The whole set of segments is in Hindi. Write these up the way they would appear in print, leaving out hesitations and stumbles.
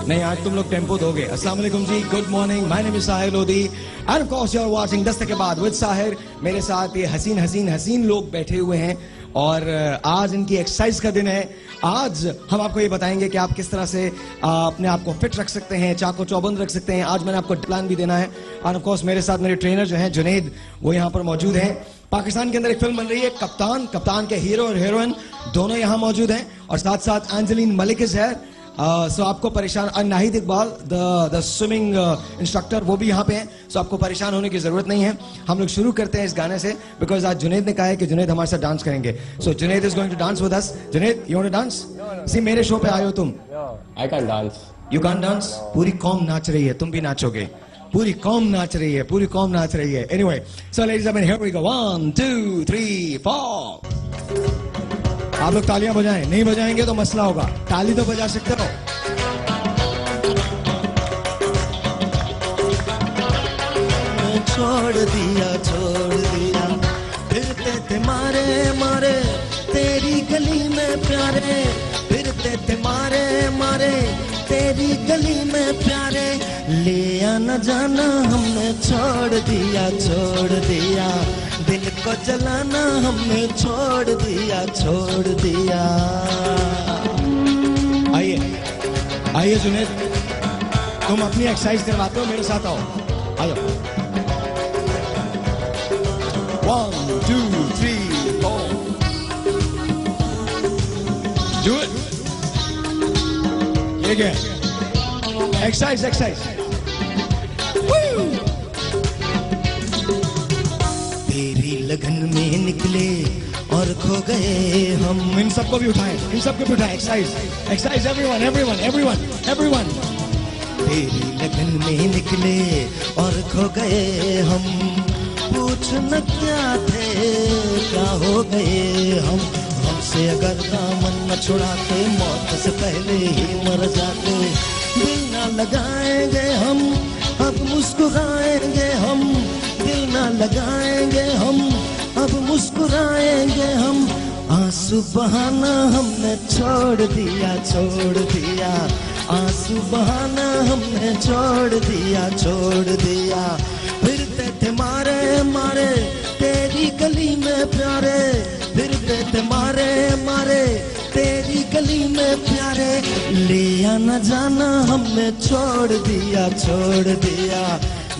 नहीं, आज तुम लोग टेम्पो दोगे। अस्सलाम वालेकुम जी, good morning, my name is Sahir Lodhi and of course you are watching Dastak के बाद विद साहिर। मेरे साथ ये हसीन लोग बैठे हुए हैं और आज इनकी एक्सरसाइज का दिन है। आज हम आपको ये बताएंगे कि आप किस तरह से अपने आप को फिट रख सकते हैं, चाको चौबंद रख सकते हैं। आज मैंने आपको प्लान भी देना है और ऑफ कोर्स मेरे साथ मेरे ट्रेनर जो हैं जुनैद, वो यहाँ पर मौजूद हैं। पाकिस्तान के अंदर एक फिल्म बन रही है कप्तान के हीरो और हीरोइन दोनों यहाँ मौजूद हैं और साथ साथ एंजेलिन मलिक इज है। सो आपको परेशान, और Nahid Iqbal the swimming instructor, वो भी यहाँ पे हैं। सो आपको परेशान होने की जरूरत नहीं है। हम लोग शुरू करते हैं इस गाने से बिकॉज आज जुनैद ने कहा है कि जुनैद हमारे साथ डांस करेंगे। So Junaid is going to dance with us. Junaid, you want to dance? See, मेरे शो पे आए हो तुम। I can dance. You can dance? पूरी कौम नाच रही है, तुम भी नाचोगे। पूरी कौम नाच रही है, पूरी कौम नाच रही है। Anyway, so ladies and here we go, 1 2 3 4। आप लोग तालियां बजाएं, नहीं बजाएंगे तो मसला होगा। ताली तो बजा सकते हो। छोड़ दिया फिरते थे मारे तेरी गली में प्यारे, फिरते थे मारे तेरी गली में प्यारे, ले आना जाना हमने छोड़ दिया, दिल को जलाना हमने छोड़ दिया। आइए जुनैद, तुम अपनी एक्सरसाइज करवाते हो, मेरे साथ आओ। आ जाओ। 1 2 3 4। Do it. ये क्या? एक्सरसाइज। तेरी लगन में निकले और खो गए हम। इन सबको भी उठाएं, एक्सरसाइज। एवरीवन। तेरी लगन में निकले और खो गए हम, पूछ न क्या थे क्या हो गए हम, हमसे अगर दामन न छुड़ाते मौत से पहले ही मर जाते। दिल न लगाएंगे हम, अब मुस्कुराएंगे हम, दिल न लगाएंगे हम, अब मुस्कुराएंगे हम। आंसू बहाना हमने छोड़ दिया, आंसू बहाना हमने छोड़ दिया। फिरते थे मारे तेरी गली में प्यारे, फिरते थे मारे तेरी गली में प्यारे, ले आना जाना हमने छोड़ दिया,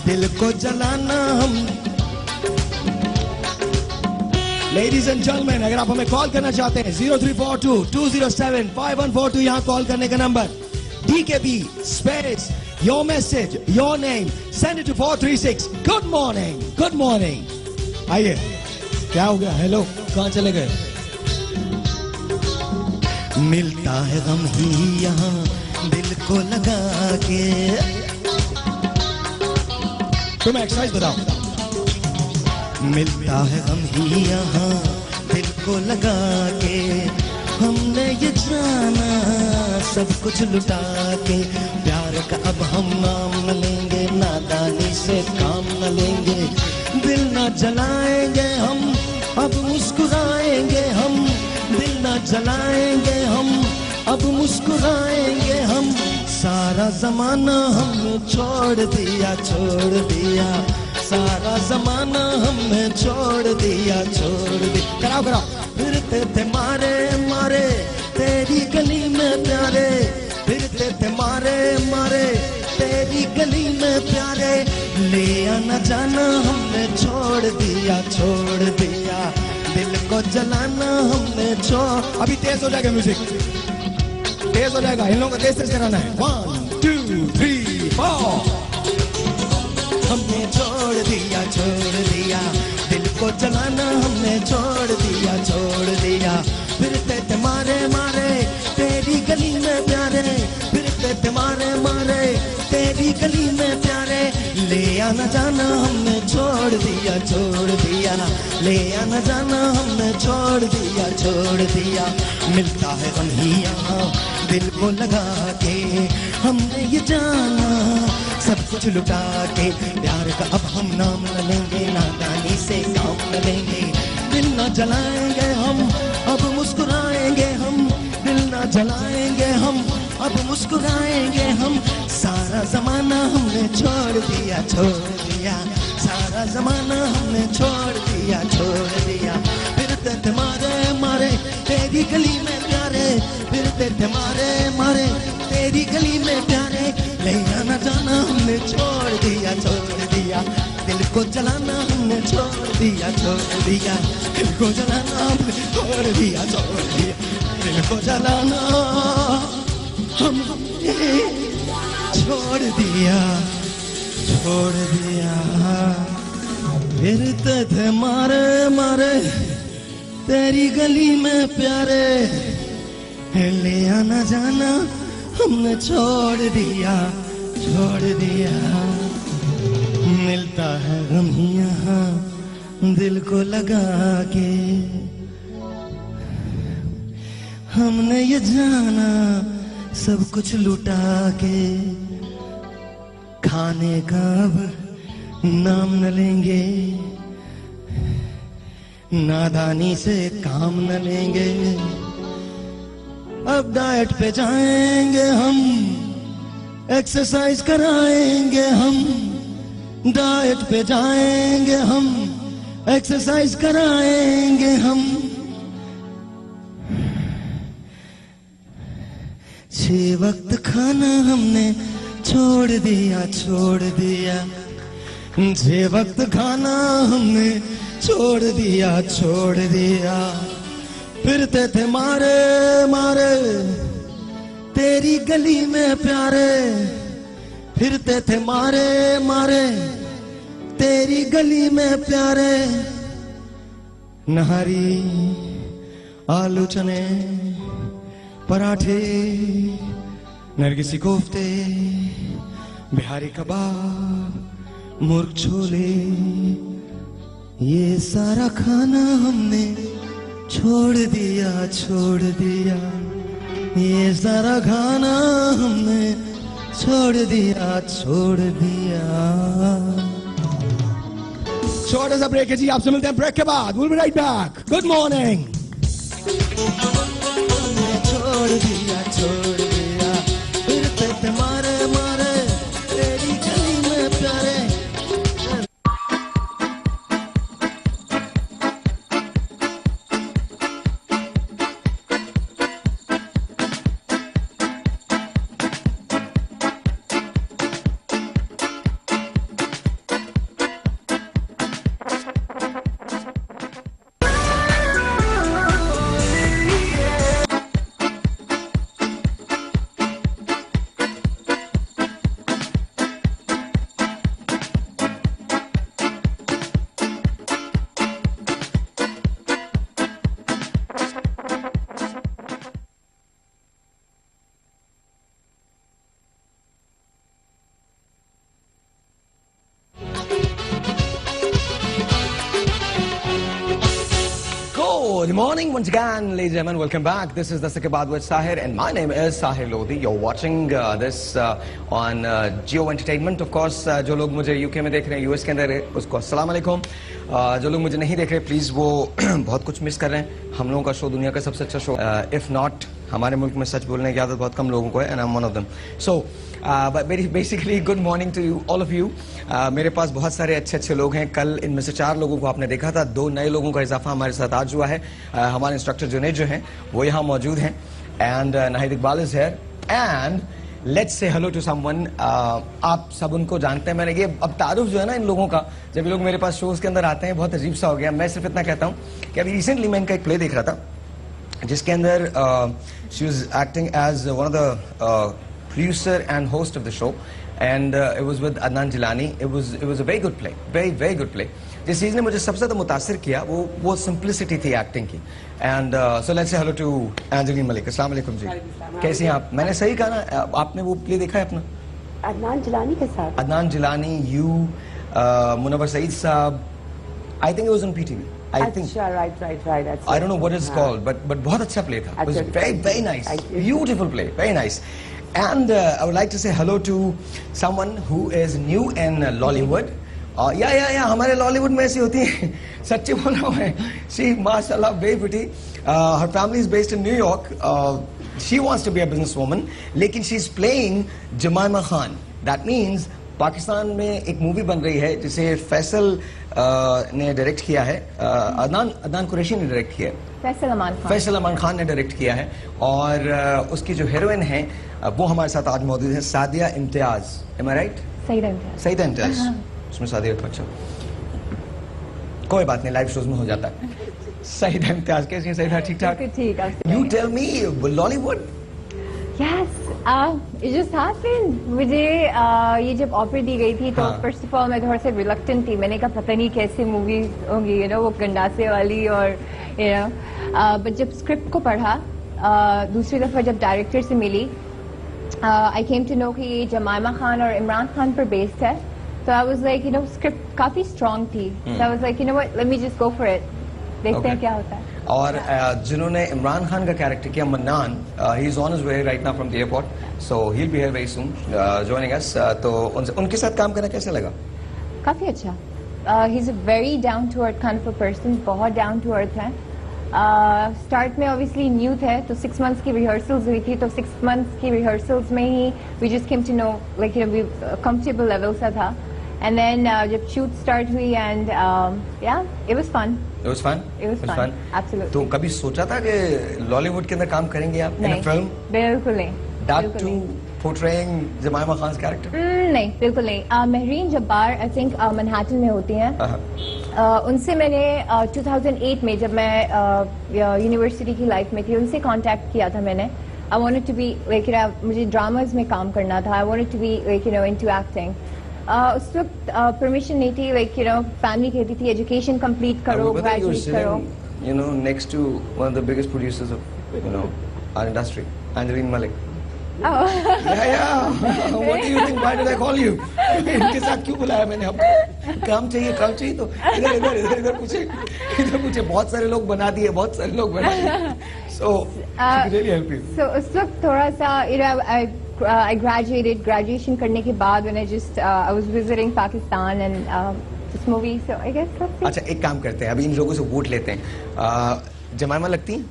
दिल को जलाना हम। लेडीज एंड जेंटलमैन, अगर आप हमें कॉल करना चाहते हैं 0342-207-5142 यहाँ कॉल करने का number. DKB space your message, your name, send it to 436. Good morning. आइए, क्या हो गया? हेलो, कहाँ चले गए? मिलता है गम ही यहाँ दिल को लगा के। तुम एक्सरसाइज बताओ। मिलता है गम ही यहाँ दिल को लगा के, हमने ये जाना सब कुछ लुटा के। प्यार का अब हम नाम न लेंगे, नादानी से काम न लेंगे, दिल न जलाएंगे हम, अब मुस्कुराएंगे हम, दिल न जलाएंगे हम, अब मुस्कुराएंगे हम। सारा जमाना हमने छोड़ दिया, सारा जमाना हमने छोड़ दिया। कराओ। फिरते थे मारे तेरी गली में प्यारे, फिरते थे मारे तेरी गली में प्यारे, ले आना जाना हमने छोड़ दिया, दिल को जलाना हमने छोड़। अभी तेज हो जाएगा म्यूजिक, तेज हो जाएगा। इन लोगों को तेज कराना है। 1 2 3 4। हमने छोड़ दिया, दिल को जलाना हमने छोड़ दिया। फिरते थे मारे तेरी गली में प्यारे, फिरते थे मारे तेरी गली में प्यारे, ले आना जाना हमने छोड़ दिया, छोड़ दिया। ले आना जाना हमने छोड़ दिया, छोड़ दिया। मिलता है गम ही यहाँ दिल को लगा के, हमने ये जाना सब कुछ लुटा के। प्यार का अब हम नाम न लेंगे, नादानी से काम न लेंगे। दिल न जलाएंगे हम, अब मुस्कुराएंगे हम। दिल न जलाएंगे हम, अब मुस्कुराएंगे हम। सारा जमाना हमने छोड़ दिया, छोड़ दिया। सारा जमाना हमने छोड़ दिया, छोड़ दिया। फिरते थे मारे मारे तेरी गली में प्यारे, फिरते थे मारे मारे तेरी गली में प्यारे। ले आना जाना हमने छोड़ दिया, छोड़ दिया। दिल को जलाना हमने छोड़ दिया, छोड़ दिया। दिल को जलाना हमने छोड़ दिया, छोड़ दिया। दिल को जलाना हमने छोड़ दिया, छोड़ दिया। फिरते थे मारे मारे तेरी गली में प्यारे। ले आना जाना हमने छोड़ दिया, छोड़ दिया। मिलता है गम यहाँ दिल को लगा के, हमने ये जाना सब कुछ लुटा के। खाने का अब नाम न लेंगे, नादानी से काम न लेंगे। अब डाइट पे जाएंगे हम, एक्सरसाइज कराएंगे हम। डाइट पे जाएंगे हम, एक्सरसाइज कराएंगे हम। 6 वक्त खाना हमने छोड़ दिया, छोड़ दिया। 6 वक्त खाना हमने छोड़ दिया, छोड़ दिया। फिरते थे मारे मारे तेरी गली में प्यारे, फिरते थे मारे मारे तेरी गली में प्यारे। नहारी आलू चने पराठे, नरगिसी कोफ्ते, बिहारी कबाब, मुर्ग छोले, ये सारा खाना हमने छोड़ दिया, छोड़ दिया। ये सारा खाना हमने छोड़ दिया, छोड़ दिया। शॉर्ट एज अ ब्रेक है जी, आपसे मिलते हैं ब्रेक के बाद। Will be right back. Good morning. छोड़ दिया, छोड़ दिया। फिरते थे मारे मारे तेरी गली में प्यारे। Good morning once again, ladies and gentlemen. Welcome back. This is Dastak Ke Baad with Sahir, and my name is Sahir Lodi. You're watching this on Jio Entertainment. Of course, जो लोग मुझे UK में देख रहे हैं, US के अंदर, उसको अस्सलाम वालेकुम। जो लोग मुझे नहीं देख रहे, प्लीज़ वो बहुत कुछ मिस कर रहे हैं। हम लोगों का शो दुनिया का सबसे अच्छा शो, इफ़ नॉट हमारे मुल्क में सच बोलने की आदत बहुत कम लोगों को है, and I am one of them. So basically good morning to you all of you. मेरे पास बहुत सारे अच्छे अच्छे लोग हैं। कल इनमें से 4 लोगों को आपने देखा था, 2 नए लोगों का इजाफा हमारे साथ आज हुआ है। हमारे इंस्ट्रक्टर जुनैद जो हैं वो यहाँ मौजूद हैं, and Nahid Iqbal is here, and let's say hello to someone. आप सब उनको जानते हैं। मैंने ये अब तारुफ जो है ना इन लोगों का, जब ये लोग मेरे पास शोज के अंदर आते हैं, बहुत अजीब सा हो गया। मैं सिर्फ इतना कहता हूँ कि अभी रिसेंटली मैं इनका एक प्ले देख रहा था जिसके अंदर she was acting as one of the producer and host of the show, and it was with Adnan Jilani. It was a very good play, very good play. जिस चीज़ ने मुझे सबसे ज़्यादा मुतासिर किया वो सिंप्लिसिटी थी एक्टिंग की। And so let's say hello to Angeline Malik. अस्सलाम वालेकुम जी, कैसी हैं आप? मैंने सही कहा ना? आपने वो प्ले देखा है अपना अदनान जिलानी के साथ? Adnan Jilani, you Munawar Saeed Saab. I think it was on PTV. I think. Right. I don't know what it's called, but बहुत अच्छा play था. It was very nice. Beautiful play. Very nice. And I would like to say hello to someone who is new in Lollywood. Yeah, हमारे Lollywood में ऐसी होती है. सच्ची बोल रहा हूँ मैं. She, mashallah, very pretty. Her family is based in New York. She wants to be a businesswoman, लेकिन she's playing Jemima Khan. That means Pakistan में एक मूवी बन रही है जिसे फैसल ने डायरेक्ट किया है. अदनान कुरैशी ने डायरेक्ट किया है. फैसल अमान खान ने डायरेक्ट किया है और उसकी जो हीरोइन है वो हमारे साथ आज मौजूद है, Sadia Imtiaz. Am I right? Saeeda Imtiaz. उसमें सादिया तो अच्छा, कोई बात नहीं, लाइव शोज में हो जाता है. सईदा इम्तियाज कैसी है? सईदा ठीक ठाक. You tell me, Lollywood. Yes, it just happened. मुझे ये जब ऑफर दी गई थी तो फर्स्ट ऑफ ऑल मैं थोड़ा सा रिलक्टेंट थी. मैंने कहा पता नहीं कैसी मूवी होंगी, वो गंडासे वाली और बट जब स्क्रिप्ट को पढ़ा, दूसरी दफा जब डायरेक्टर से मिली, आई केम टू नो कि ये जमाइमा खान और इमरान खान पर बेस्ड है. तो आई वाज लाइक स्क्रिप्ट काफी स्ट्रांग थी. तो I was like let me just go for it, देखते हैं क्या होता है. और जिन्होंने इमरान खान का कैरेक्टर किया, Mannan, he is on his way right now from the airport, so he will be here very soon joining us. तो उनके साथ काम करना कैसे लगा? काफी अच्छा. He is a very down to earth kind of a person. बहुत डाउन टू अर्थ है. स्टार्ट में ऑब्वियसली न्यू थे तो 6 months की रिहर्सल्स हुई थी. तो 6 months की रिहर्सल्स में ही we just came to know like we comfortable level सा था. And then जब shoot start हुई and yeah, it was fun. It was fun. It was fun. Absolutely. तो कभी सोचा था कि लॉलीवुड के अंदर काम करेंगे आप in a film? बिल्कुल नहीं. That too portraying Jemima Khan's character? नहीं, बिल्कुल नहीं. Mehreen Jabbar I think Manhattan में होती हैं. उनसे मैंने 2008 में जब मैं यूनिवर्सिटी की लाइफ में थी उनसे कांटेक्ट किया था मैंने. I wanted to be like मुझे ड्रामाज में काम करना था. I wanted to be like into acting. उस वक्त परमिशन नहीं थी. लाइक फैमिली कहती थी एजुकेशन कंप्लीट करो, ग्रेजुएट करो. Next to one of the biggest producers of our industry, Angeline Malik. What do you think? Why did I call you? इनके साथ क्यों बुलाया मैंने आपको? काम चाहिए तो इधर पूछे. बहुत सारे लोग बना दिए. So really help you. So उस वक्त थोड़ा सा I graduated. Graduation करने के बाद when I was visiting Pakistan and this movie, so I guess that's it. अच्छा, एक काम करते हैं, अभी इन लोगों से वोट लेते हैं. जमाइमा लगती हैं?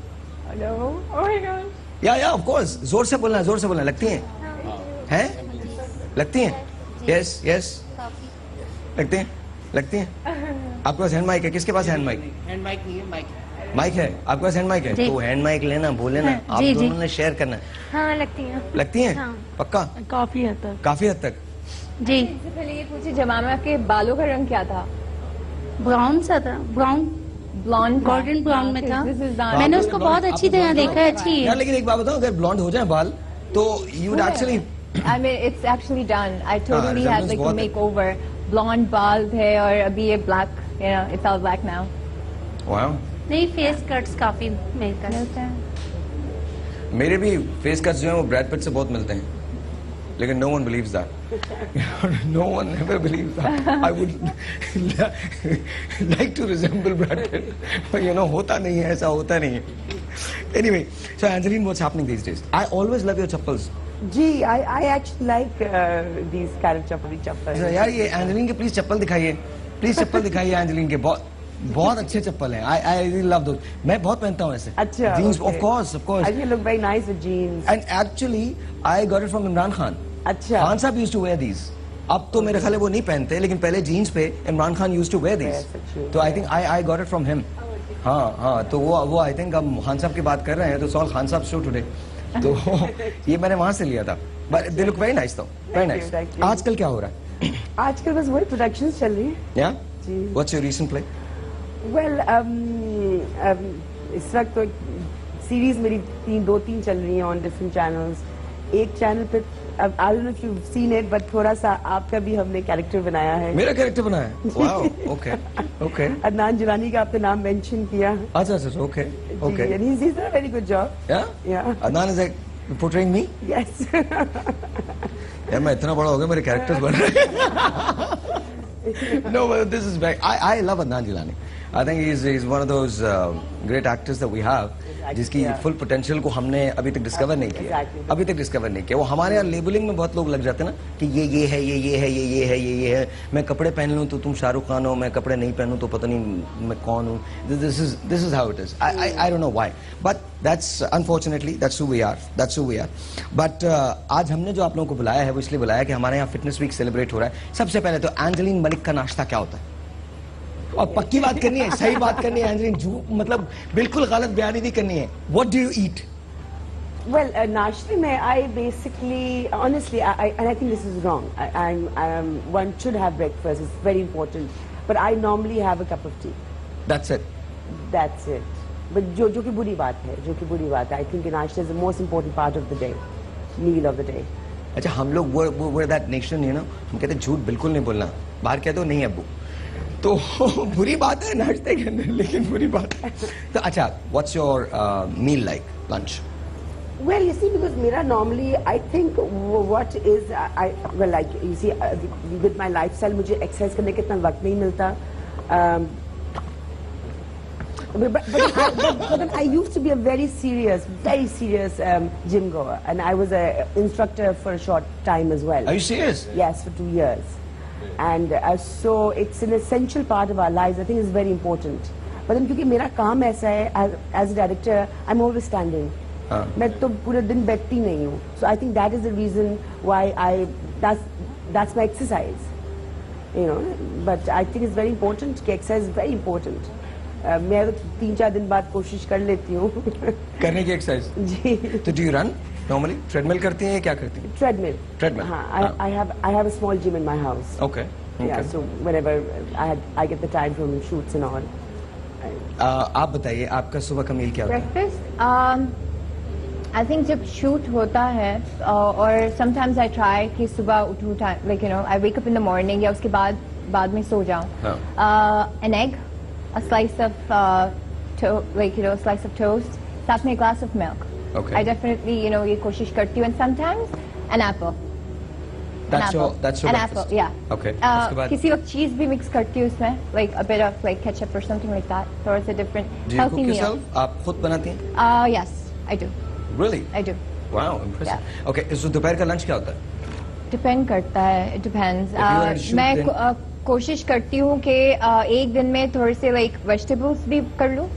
No. Oh my God. या ऑफ कोर्स. जोर से बोलना. लगती हैं? हैं? लगती हैं? यस. लगती हैं. आपके पास हैंड माइक है? किसके पास हैंड माइक? हैंड माइक नहीं है, माइक है. आपके पास हैंड माइक है तो हैंड माइक लेना, बोले ना. आप दोनों ने शेयर करना. हाँ, लगती हैं. हाँ. पक्का? काफी हद तक जी. इससे पहले ये पूछे जमाइमा के बालों का रंग क्या था? ब्राउन सा था. ब्लॉन्ड गोल्डन ब्राउन में था. मैंने उसको बहुत अच्छी तरह देखा है. अच्छी है. लेकिन एक बात बताओ, अगर ब्लॉन्ड हो जाए बाल तो you would actually I mean it's actually done. I totally had like a makeover. Blonde बाल थे और अभी ये black, it's all black now. Wow. नहीं, फेस कट्स काफी मिलते हैं. मेरे भी फेस कट्स जो हैं वो ब्रैड पिट से बहुत मिलते हैं, लेकिन no one believes that. No one ever believes that. I would like to resemble Brad Pitt, but होता नहीं है, ऐसा होता नहीं है. Anyway, so Angeline, what's happening these days? I always love your chappals. Ji, I actually like these kind of chappals. यार ये Angeline के प्लीज चप्पल दिखाइए. प्लीज चप्पल दिखाइए Angeline के. बहुत अच्छे चप्पल हैं. I really love those. मैं बहुत पहनता हूँ ऐसे. अच्छा. Jeans, of course. I think you look very nice with jeans. And actually, I got it from Imran Khan. अच्छा. Khan साहब used to wear these. अब तो मेरे ख्याल है वो नहीं पहनते, लेकिन पहले जीन्स पे Imran Khan used to wear this. तो I think I got it from him. हाँ, तो वो आई थिंक हम खान साहब की बात कर रहे हैं तो सॉल खान साहब शो टुडे. तो ये मैंने वहां से लिया था. But they look very nice though. Very nice. आजकल क्या हो रहा है? आजकल बस वही प्रोडक्शंस चल रही है. या? What's your recent play? Well इस वक्त तो सीरीज मेरी 2-3 चल रही हैं ऑन डिफरेंट चैनल्स. एक चैनल पे I don't know if you've seen it, but थोड़ा सा आपका भी हमने कैरेक्टर बनाया है. मेरा कैरेक्टर बनाया है? Wow, okay. अदनान जुलानी का आपने नाम मेंशन किया. अच्छा, okay. And he's done a very good job. Yeah. Adnan is like portraying me? Yes. यार मैं इतना बड़ा हो गया, मेरे कैरेक्टर्स बन रहे हैं. No, but this is very. I love Adnan Gilani. I think he's one of those great actors that we have. जिसकी फुल पोटेंशियल को हमने अभी तक डिस्कवर नहीं किया, अभी तक डिस्कवर नहीं किया। वो हमारे यहाँ लेबलिंग में बहुत लोग लग जाते हैं ना कि ये है, ये है, ये है। मैं कपड़े पहन लूँ तो तुम शाहरुख खान हो, मैं कपड़े नहीं पहनूँ तो पता नहीं मैं कौन हूँ। This is how it is. I don't know why, but that's unfortunately that's who we are. But आज हमने जो आप लोगों को बुलाया है वो इसलिए बुलाया कि हमारे यहाँ फिटनेस वीक सेलिब्रेट हो रहा है। सबसे पहले तो एंजेलिन मलिक का नाश्ता क्या होता है? और पक्की बात करनी है, सही बात करनी है एंजेलिन, मतलब बिल्कुल गलत बयानी नहीं करनी है। What do you eat? Well, नाश्ते में I basically, honestly, and I think this is wrong. One should have breakfast. It's very important. But I normally have a cup of tea. That's it. That's it. But जो कि बुरी बात है, I think नाश्ता is the most important part of the day, meal of the day. अच्छा, हम लोग we're that nation, you know, हम कहते हैं झूठ बिल्कुल नहीं बोलना, बाहर कहते हो नहीं अब्बू, तो बुरी बात है नाश्ते के अंदर, लेकिन बुरी बात है। तो अच्छा, what's your meal like, lunch? Well, you see, because Mira normally, I think what is, well, like you see, with my lifestyle, मुझे exercise करने के इतना वक्त नहीं मिलता. But I used to be a very serious gym goer, and I was an instructor for a short time as well. Are you serious? Yes, for 2 years. And so it's an essential part of our lives. I think it's very important. But then because मेरा काम ऐसा है, as a director, I'm always standing. मैं तो पूरे दिन बैठती नहीं हूँ. So I think that is the reason why that's my exercise. You know, but I think it's very important. कि exercise is very important. मैं तो 3-4 दिन बाद कोशिश कर लेती हूँ करने की एक्सरसाइज जी। तो do you run normally? Treadmill करती हैं या क्या करती हैं? ट्रेडमिल हाँ, I have a small gym in my house. Okay. Yeah, so whenever I get the time from shoots and all. आप बताइए आपका सुबह का मील क्या होता है? Breakfast, I think जब shoot होता है और sometimes I try कि सुबह उठूँ, like you know I wake up in the morning या उसके बाद में सो जाऊँ. An egg, a slice of slice of toast, साथ में a glass of milk. Okay. I definitely ये कोशिश करती हूँ, and sometimes an apple. That's your an breakfast. apple, yeah. Okay. उसके बाद किसी वक्त cheese भी mix करती हूँ उसमें, like a bit of like ketchup or something like that. So it's a different healthy meal. Do you cook yourself? आप खुद बनाती हैं? Yes, I do. Really? I do. Wow, impressive. Yeah. Okay, so दोपहर का लंच क्या होता है? Depend करता है, it depends. If you are in shoot, मैं कोशिश करती हूँ कि एक दिन में थोड़े से like vegetables भी कर लूँ,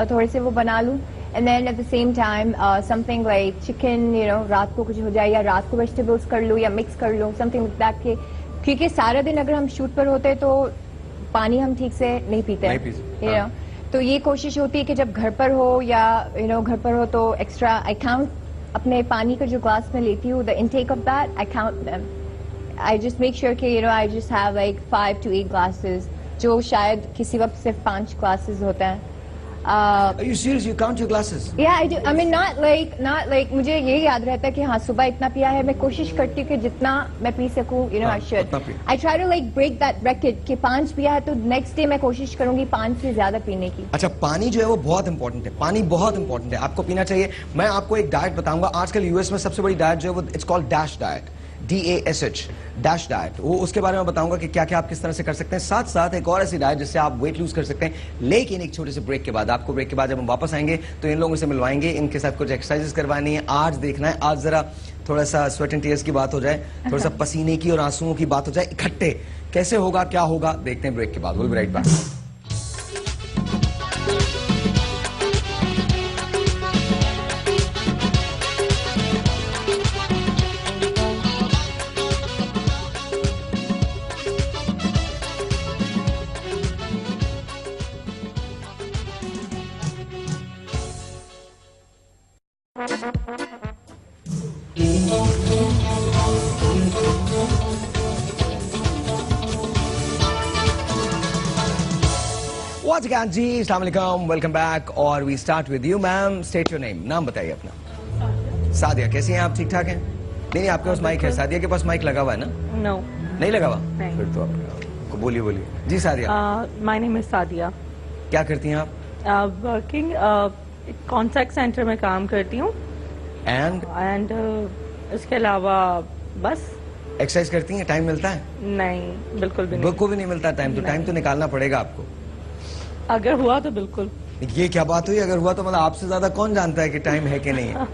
थोड़े से वो बना लूँ, and then at the same time something like chicken, you know, रात को कुछ हो जाए या रात को vegetables कर लूँ या mix कर लूँ, something like that. के क्योंकि सारा दिन अगर हम शूट पर होते तो पानी हम ठीक से नहीं पीते, you know, तो ये कोशिश होती है कि जब घर पर हो या you know घर पर हो तो extra I count अपने पानी का जो ग्लास में लेती हूँ, the intake of that I count them. I just make sure कि you know I just have like 5 to 8 glasses, जो शायद किसी वक्त सिर्फ 5 glasses होते हैं. Are you serious? You count your glasses? Yeah, I do. I mean, not like मुझे ये याद रहता है कि हाँ सुबह इतना पिया है. मैं कोशिश करती हूँ कि जितना मैं पी सकूँ, you know, I should. I try to like break that record कि 5 पिया है तो next day मैं कोशिश करूँगी 5 से ज्यादा पीने की. अच्छा, पानी जो है वो बहुत इंपॉर्टेंट है. पानी बहुत इंपॉर्टेंट है, आपको पीना चाहिए. मैं आपको एक डाइट बताऊंगा. आजकल यूएस में सबसे बड़ी डाइट जो है वो it's called dash diet, DASH, dash diet. वो उसके बारे में बताऊंगा कि क्या क्या आप किस तरह से कर सकते हैं. साथ साथ एक और ऐसी डाइट जिससे आप वेट लूज कर सकते हैं, लेकिन एक छोटे से ब्रेक के बाद. आपको ब्रेक के बाद जब हम वापस आएंगे तो इन लोगों से मिलवाएंगे, इनके साथ कुछ एक्सरसाइजेस करवानी है. आज देखना है, आज जरा थोड़ा सा स्वेट एंड टीयर्स की बात हो जाए, थोड़ा सा पसीने की और आंसुओं की बात हो जाए इकट्ठे. कैसे होगा, क्या होगा, देखते हैं ब्रेक के बाद. Will be right back. Once again, जी, अस्सलाम वालेकुम, वेलकम बैक. और we start with you ma'am. State your name. नाम बताइए अपना. सादिया. कैसी हैं आप? ठीक ठाक हैं? नहीं, आपके पास माइक है. सादिया के पास माइक लगा हुआ है ना? नो, नहीं लगा हुआ. फिर तो आपको बोलिए. जी Sadia. My name is Sadia. क्या करती हैं आप? वर्किंग कॉन्टैक्ट सेंटर में काम करती हूँ. एंड इसके अलावा बस एक्सरसाइज करती हैं? टाइम मिलता है? नहीं, बिल्कुल भी नहीं। बिल्कुल भी नहीं मिलता टाइम? तो टाइम तो निकालना पड़ेगा आपको। अगर हुआ तो बिल्कुल। ये क्या बात हुई? अगर हुआ तो मतलब आपसे ज्यादा कौन जानता है कि टाइम है कि नहीं है?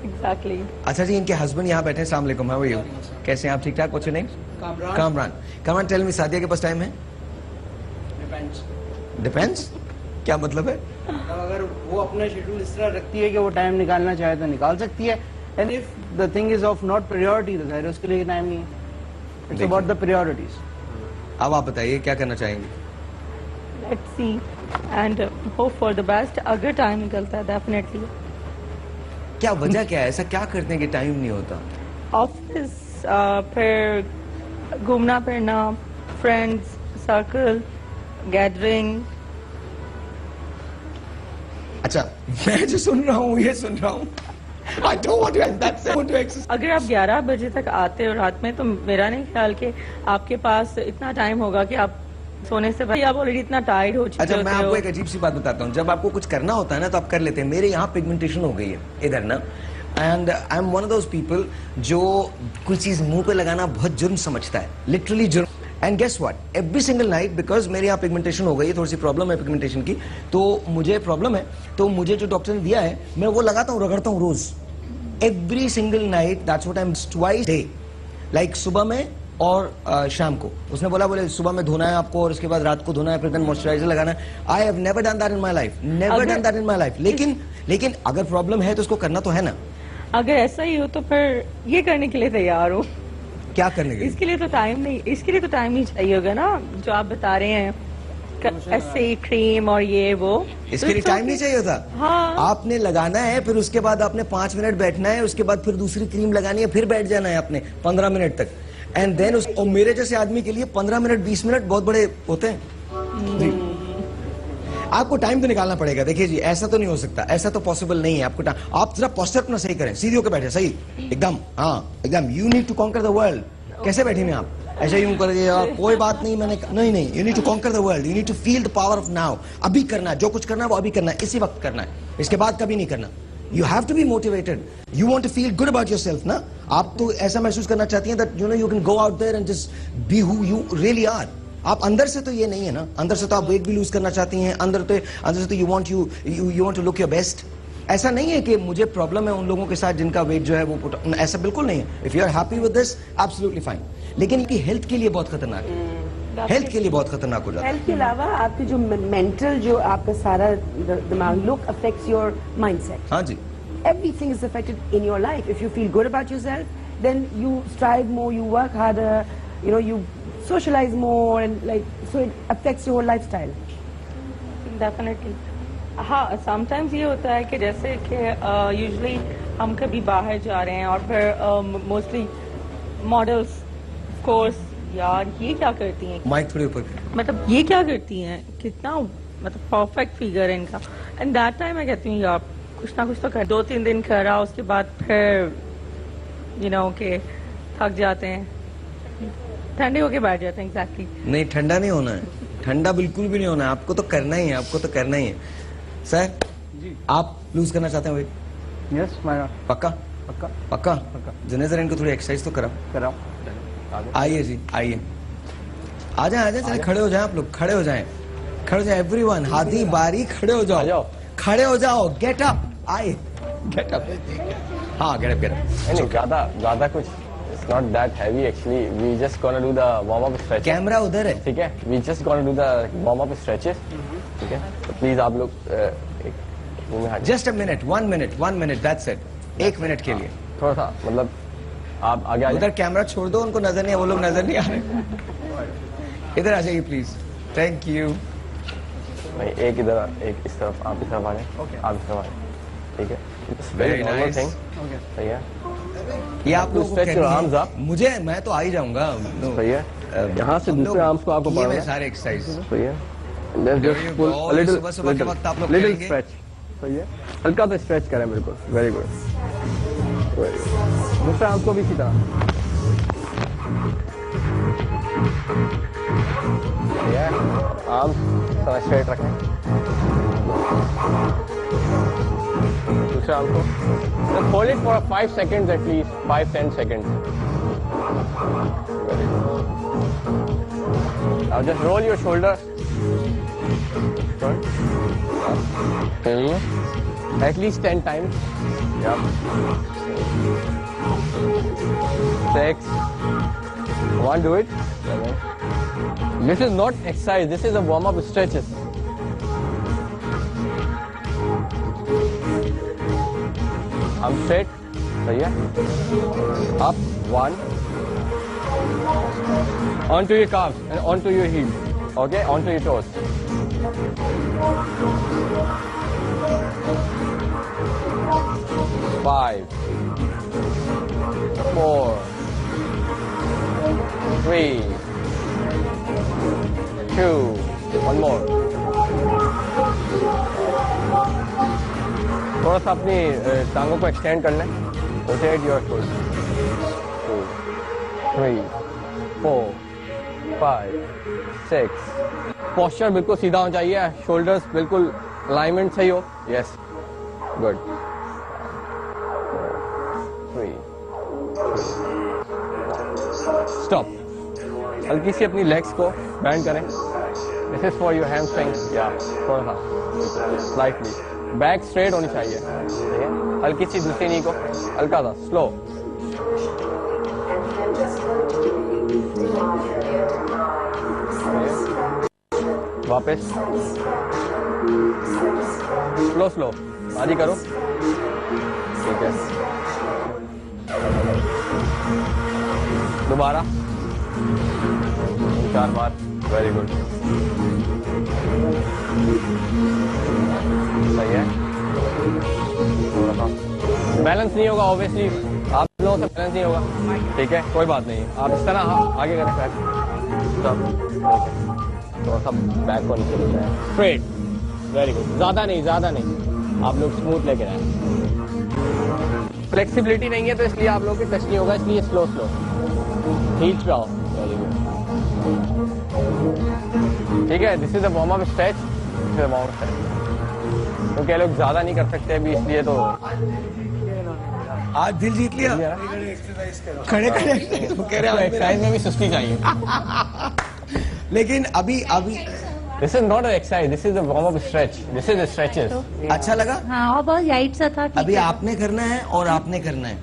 Exactly. अच्छा जी, इनके हस्बैंड यहाँ बैठे हैं। अस्सलाम वालेकुम, हाउ आर यू? कैसे हैं आप? ठीक ठाक? What's your name? Kamran. Kamran, tell me, Sadia के पास टाइम है? डिपेंड्स क्या मतलब है? अगर वो अपना शेड्यूल इस तरह रखती है कि वो टाइम निकालना चाहे तो निकाल सकती है, and if the thing is of not priority तो जाहिर है उसके लिए टाइम नहीं है। It's about the priorities. अब आप बताइए क्या करना चाहेंगे? Let's see and hope for the best. अगर टाइम निकलता है डेफिनेटली। क्या वजह क्या है? ऐसा क्या करते हैं कि टाइम नहीं होता? ऑफिस, फिर घूमना फिरना, फ्रेंड्स सर्कल, गैदरिंग। अच्छा, मैं जो सुन रहा हूँ ये सुन रहा हूँ। I don't want to exercise. अगर आप 11 बजे तक आते हो रात में तो मेरा नहीं ख्याल कि आपके पास इतना टाइम होगा कि आप सोने से पहले आप ऑलरेडी इतना टायर्ड हो चुके अच्छा, होते मैं आपको हो। एक अजीब सी बात बताता हूँ। जब आपको कुछ करना होता है ना तो आप कर लेते हैं। मेरे यहाँ पिगमेंटेशन हो गई है इधर ना, and I am one of those people जो कोई चीज मुंह पे लगाना बहुत जुर्म समझता है, लिटरली जुर्म। And guess what, every single night, because मेरे यहाँ पिगमेंटेशन हो गई है, थोड़ी सी प्रॉब्लम है पिगमेंटेशन की, तो मुझे प्रॉब्लम है, तो मुझे जो डॉक्टर ने दिया है मैं वो लगाता हूँ, रगड़ता हूँ रोज, every single night. That's what I am twice day, like सुबह में और शाम को। उसने बोले सुबह में धोना है आपको और उसके बाद रात को धोना है, फिर देन मॉइस्चराइजर लगाना है। I have never done that in my life, never done that in my life. लेकिन अगर प्रॉब्लम है तो उसको करना तो है ना। अगर ऐसा ही हो तो फिर ये करने के लिए तैयार हो। क्या करने के लिए? इसके लिए तो टाइम नहीं चाहिए होगा ना, जो आप बता रहे हैं ऐसे क्रीम और ये वो। इसके लिए टाइम नहीं चाहिए होता? हाँ। आपने लगाना है, फिर उसके बाद आपने 5 मिनट बैठना है, उसके बाद फिर दूसरी क्रीम लगानी है, फिर बैठ जाना है आपने 15 मिनट तक, एंड देन और मेरे जैसे आदमी के लिए 15 मिनट 20 मिनट बहुत बड़े होते हैं जी। आपको टाइम तो निकालना पड़ेगा। देखिए जी, ऐसा तो नहीं हो सकता, ऐसा तो पॉसिबल नहीं है। आपको टाइम, आप जरा पोस्चर अपना सही करें, सीधी होकर बैठे, सही एकदम, हाँ एकदम। You need to conquer the world. कैसे बैठे हैं आप? ऐसे यूं कर दिया, कोई बात नहीं, मैंने नहीं, you need to conquer the world, you need to feel the power of now. अभी करना है, जो कुछ करना है वो अभी करना है, इसी वक्त करना है, इसके बाद कभी नहीं करना। You have to be motivated. You want to feel good about yourself, ना? आप तो ऐसा महसूस करना चाहती हैं that you know you can go out there and just be who you really are. आप अंदर से तो ये नहीं है ना, अंदर से तो आप वेट भी लूज करना चाहती हैं, अंदर से तो you want to look your best. ऐसा नहीं है कि मुझे प्रॉब्लम है उन लोगों के साथ जिनका वेट जो है वो ऐसा बिल्कुल नहीं है। If you are happy with this, absolutely fine. लेकिन इनकी हेल्थ के लिए बहुत खतरनाक है, हेल्थ के लिए बहुत खतरनाक हो जाता है। हेल्थ के अलावा आपकी जो मेंटल, जो आपका सारा दिमाग, लुक अफेक्ट्स योर माइंडसेट। हाँ जी, everything is affected in your life. If you feel good about yourself, then you strive more, you work harder, you socialize more, and so it affects your whole lifestyle. Definitely. हाँ, sometimes ये होता है कि जैसे कि यूजुअली हम कभी बाहर जा रहे हैं और फिर मोस्टली मॉडल्स, कोर्स, यार ये क्या करती हैं, माइक थोड़ी ऊपर, मतलब ये क्या करती हैं, कितना मतलब परफेक्ट फिगर है इनका, एंड दैट टाइम मैं कहती हूँ यार कुछ ना कुछ तो कर। 2-3 दिन करा, उसके बाद फिर के थक जाते हैं, ठंडे होके बैठ जाते हैं। एग्जैक्टली नहीं, ठंडा नहीं होना है, ठंडा बिल्कुल भी नहीं होना है, आपको तो करना ही है, आपको तो करना ही है। सर जी, आप लूज करना चाहते हैं वेट? यस, मैं पक्का पक्का पक्का पक्का। जनेजर इनको थोड़ी एक्सरसाइज तो कराओ। आइए जी, आइए, आ जाए चले, खड़े हो जाए आप लोग, खड़े हो जाए एवरीवन, हाथी बारी, खड़े हो जाओ, खड़े हो जाओ, गेट अप, आए गेट अप, हाँ गेट अप। नहीं, ज्यादा कुछ it's not that heavy actually. We just gonna do the warm up stretches. Camera उधर है, ठीक है, we just gonna do the warm up stretches. ठीक है, तो प्लीज आप लोग just a minute, 1 minute, that's it, 1 minute के लिए थोड़ा सा, मतलब आप आगे आ उधर कैमरा छोड़ दो, उनको नजर नहीं है, वो लोग नजर नहीं आ रहे। इधर आ जाइए प्लीज, थैंक यू भाई। एक इधर, एक इस तरफ, आप इस तरफ आ जाए, आप इस तरफ आ जाए, ठीक है। Very nice. सही है, ये आप लोग Stretch your arms up. मुझे, मैं तो आ ही जाऊंगा। सही है, यहाँ से दूसरे आर्म्स को आपको ये सारे एक्सरसाइज सही है, just pull a little, सुबह के वक्त आप लोग little करेंगे। stretch, सही है, हल्का तो स्ट्रेच करें, बिल्कुल, वेरी गुड। दूसरे आर्म्स को भी इसी तरह, सही है, आर्म्स थोड़ा स्ट्रेट रखें, दूसरे आर्म को, just hold it for 5 seconds at least, 5-10 seconds, Now just roll your shoulder. Turn. At least 10 times. Yep. 6. Come on, do it. 7. This is not exercise. This is a warm-up stretches. I'm straight. So yeah. Up. 1. Onto your calves and onto your heels. Okay, onto your toes. 5, 4, 3, 2, one more. थोड़ा सा अपनी टांगों को एक्सटेंड कर लें. Rotate your shoulder. 2, 3, 4, 5, 6. पोस्चर बिल्कुल सीधा होना चाहिए. शोल्डर्स बिल्कुल अलाइनमेंट सही हो. Yes, good. 3, 2, स्टॉप. हल्की सी अपनी लेग्स को बैंड करें. This is for your hamstrings. या थोड़ा सा स्लाइटली. बैक स्ट्रेट होनी चाहिए. ठीक है, हल्की सी दूसरी नी को हल्का सा स्लो. वापस स्लो स्लो आधी करो. ठीक है, दोबारा 4 बार. Very good. सही है. बैलेंस नहीं होगा ऑब्वियसली. आप लोगों से बैलेंस नहीं होगा. ठीक है, कोई बात नहीं. आप इस तरह आगे करें. थोड़ा सा बैक को नीचे लेते हैं. स्ट्रेट. Very good. ज्यादा नहीं, ज्यादा नहीं. आप लोग स्मूथ लेके आए. फ्लेक्सिबिलिटी नहीं है तो इसलिए आप लोगों की टच नहीं होगा. इसलिए स्लो स्लो हील्स पे आओ. Very good. ठीक है, this is a warm up stretch. This is a warm up stretch. क्योंकि लोग ज्यादा नहीं कर सकते अभी, इसलिए तो आज दिल जीत लिया. खड़े खड़े कह रहे एक्सरसाइज में भी सुस्ती चाहिए. लेकिन अभी this is not an exercise. This is a warm up stretch. This is stretches. अच्छा लगा. हाँ, और बहुत लाइट सा था. अभी आपने करना है और आपने करना है.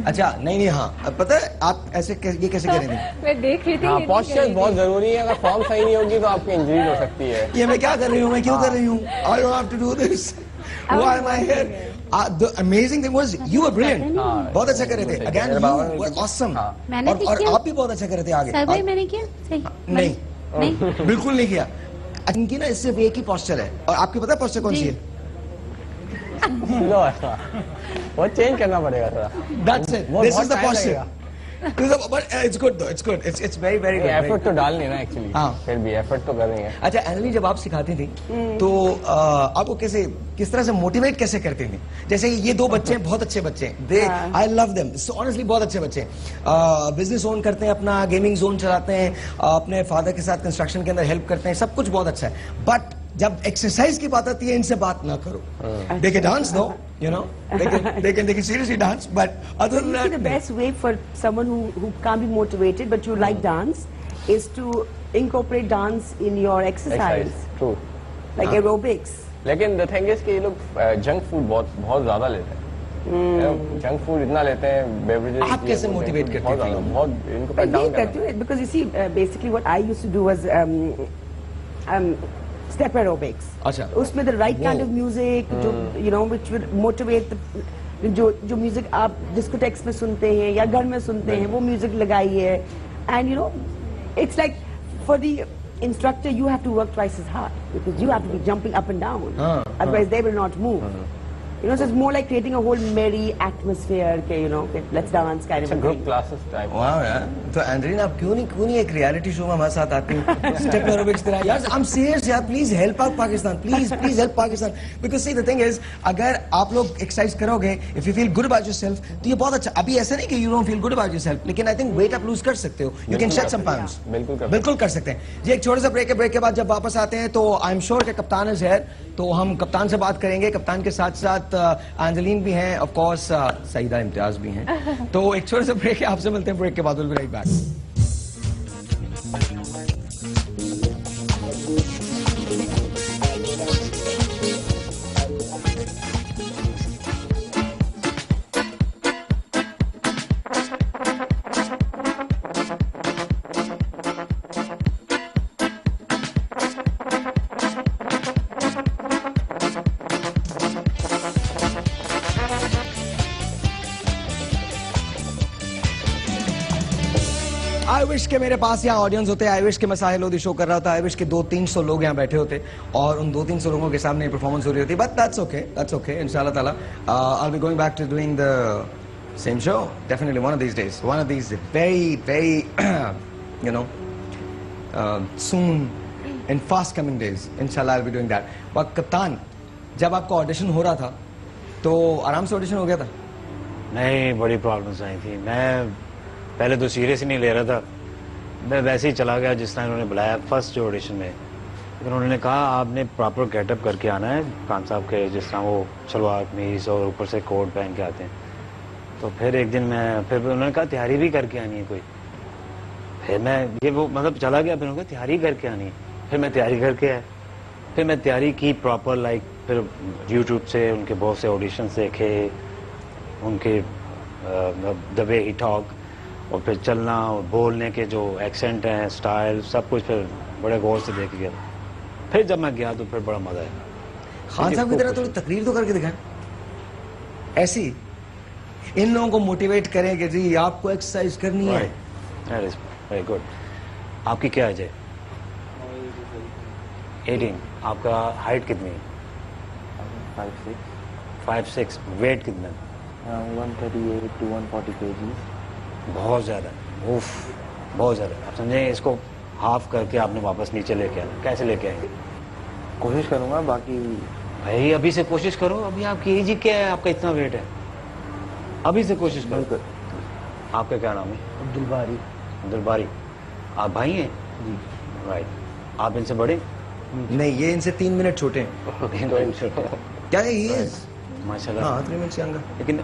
अच्छा, नहीं हाँ, पता है आप ऐसे ये कैसे करेंगे. मैं देख रही थी. पोस्चर बहुत जरूरी है. अगर फॉर्म सही नहीं होगी तो आपकी इंजरी हो सकती है. ये मैं क्या कर रही हूँ, मैं क्यों कर रही हूँ. I don't have to do this. Why am I here? The amazing thing was you were brilliant. बहुत अच्छा कर रहे थे. Again, you were awesome. और आप भी बहुत अच्छा कर रहे थे. आगे सर्वे मैंने किया. सही नहीं, बिल्कुल नहीं किया. इनकी ना सिर्फ एक ही पोस्चर है. और आपको पता है पोस्चर कौन सी है. वो चेंज करना पड़ेगा थोड़ा. That's it. This is the posture. But it's good though. It's good. It's very very good. Effort तो डाल नहीं ना एक्चुअली. फिर भी एफर्ट तो कर रही है. अच्छा एनली, जब आप सिखाती थी तो आपको किस तरह से मोटिवेट कैसे करती थी. जैसे ये 2 बच्चे बहुत अच्छे बच्चे हैं. दे आई लव देम. ऑनेस्टली बहुत अच्छे बच्चे हैं. बिजनेस ओन करते हैं, अपना गेमिंग जोन चलाते हैं, अपने फादर के साथ कंस्ट्रक्शन के अंदर हेल्प करते हैं. सब कुछ बहुत अच्छा है. बट जब एक्सरसाइज की बात आती है, इनसे बात ना करो. They can dance though, you know. They can seriously dance, but other than that, the best way for someone who can't be motivated but you like dance is to incorporate dance in your exercise. True. Like aerobics. लेकिन the thing is कि ये लोग जंक फूड बहुत ज्यादा लेते हैं. जंक फूड इतना लेते हैं. बेवरेजेस. आप कैसे मोटिवेट करते हैं. बहुत इनको कट डाउन करते हैं. Because you see, basically what I used to do was step aerobics. अच्छा. उसमें the right kind of music, जो you know which would motivate जो music आप discotheques में सुनते हैं या घर में सुनते हैं, वो music लगाइए. And you know, it's like for the instructor you have to work twice as hard because you have to be jumping up and down. Otherwise they will not move. You know, so it's more like creating a whole merry atmosphere. Okay, you know, okay, let's dance kind of. It's a group classes type. Wow, यार. तो एंड्रीन आप क्यों नहीं एक रियलिटी शो में हमारे साथ आती हैं. स्टेप एरोबिक्स करा. यार I'm serious यार. Please help out Pakistan. Please help Pakistan. Because see the thing is, अगर आप लोग एक्सरसाइज करोगे, if you feel good about yourself, तो ये बहुत अच्छा. अभी ऐसा नहीं कि you don't feel good about yourself, लेकिन I think weight आप lose कर सकते हो. You can shed some pounds. बिल्कुल कर सकते हैं. जी एक छोटे सा ब्रेक के बाद जब वापस आते हैं तो I'm sure कि कप्तान is here, तो हम कप्तान से बात करेंगे. कप्तान के साथ साथ साथ एंजेलिन भी हैं, ऑफ कोर्स सईदा इम्तियाज भी हैं। तो एक छोटे से ब्रेक है, आपसे मिलते हैं ब्रेक के बाद। Will be right back. I wish के मेरे पास यहाँ ऑडियंस होते, आई विश के मैं साहिल लोधी शो कर रहा था, आई विश के 200-300 लोग यहाँ बैठे होते और उन 200-300 लोगों के सामने परफॉर्मेंस हो रही होती, बट दैट्स ओके इंशाल्लाह ताला I will be going back to doing the same show definitely one of these days, one of these very you know soon in fast coming days इंशाल्लाह I will be doing that. But कप्तान, जब आपका ऑडिशन हो रहा था तो आराम से ऑडिशन हो गया था? नहीं, बड़ी प्रॉब्लम्स आई थी। मैं पहले तो सीरियस ही नहीं ले रहा था, मैं वैसे ही चला गया जिस तरह उन्होंने बुलाया फर्स्ट जो ऑडिशन में। लेकिन उन्होंने कहा आपने प्रॉपर गेटअप करके आना है खान साहब के, जिस तरह वो सलवार कमीज और ऊपर से कोट पहन के आते हैं। तो फिर एक दिन फिर उन्होंने कहा तैयारी भी करके आनी है कोई। फिर मैं ये वो मतलब चला गया, फिर उन्होंने कहा तैयारी करके आनी है। फिर मैं तैयारी करके आया, फिर मैं तैयारी की प्रॉपर लाइक, फिर यूट्यूब से उनके बहुत से ऑडिशन देखे, उनके द वे ही टॉक, और फिर चलना और बोलने के जो एक्सेंट हैं, स्टाइल, सब कुछ फिर बड़े गौर से देख गया। फिर जब मैं गया तो फिर बड़ा मजा आया। खान साहब की तरह थोड़ी तकरीर तो करके दिखाएं, ऐसी इन लोगों को मोटिवेट करें कि जी आपको एक्सरसाइज करनी है। Very good. आपकी क्या एज है? 18। आपका हाइट कितनी है? 5'6". वेट कितना? 138 to 140 kg। बहुत ज़्यादा, उफ, बहुत ज़्यादा। आप समझे, इसको हाफ करके आपने वापस नीचे लेके आना। कैसे लेके आएंगे? कोशिश करूंगा, बाकी भाई अभी से कोशिश करो। अभी आपकी एज ही क्या है, आपका इतना वेट है, अभी से कोशिश करो। आपका क्या नाम है? अब्दुल बारी। अब्दुल बारी। आप भाई हैं? जी। राइट। आप इनसे बड़े? नहीं, ये इनसे 3 मिनट छोटे हैं। क्या है ये? माशाल्लाह। हाँ, 3 मिनट से आगे। लेकिन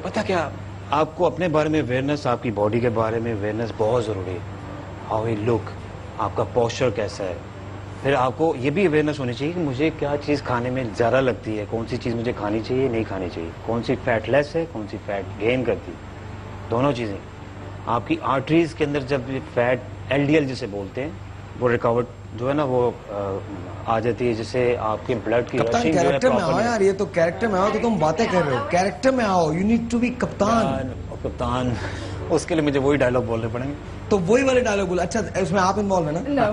पता क्या, आपको अपने बारे में अवेयरनेस, आपकी बॉडी के बारे में अवेयरनेस बहुत ज़रूरी है। हाउ यू लुक, आपका पोस्चर कैसा है। फिर आपको ये भी अवेयरनेस होनी चाहिए कि मुझे क्या चीज़ खाने में ज़्यादा लगती है, कौन सी चीज़ मुझे खानी चाहिए, नहीं खानी चाहिए, कौन सी फैट लेस है, कौन सी फैट गेन करती है, दोनों चीज़ें। आपकी आर्टरीज के अंदर जब फैट LDL जिसे बोलते हैं, वो रिकवर्ड जो है ना, वो आ जाती है, जिससे आपके ब्लड की कप्तान रशिंग जो है कैरेक्टर में आओ प्रॉपर्ली। यार, ये तो कैरेक्टर में आओ, तो तुम बातें कर रहे हो। कैरेक्टर में आओ, यू नीड टू बी कप्तान। कप्तान, उसके लिए मुझे वही डायलॉग बोलने पड़ेंगे। तो वही वाले डायलॉग बोल। अच्छा, उसमें आप इन्वॉल्व है ना? No.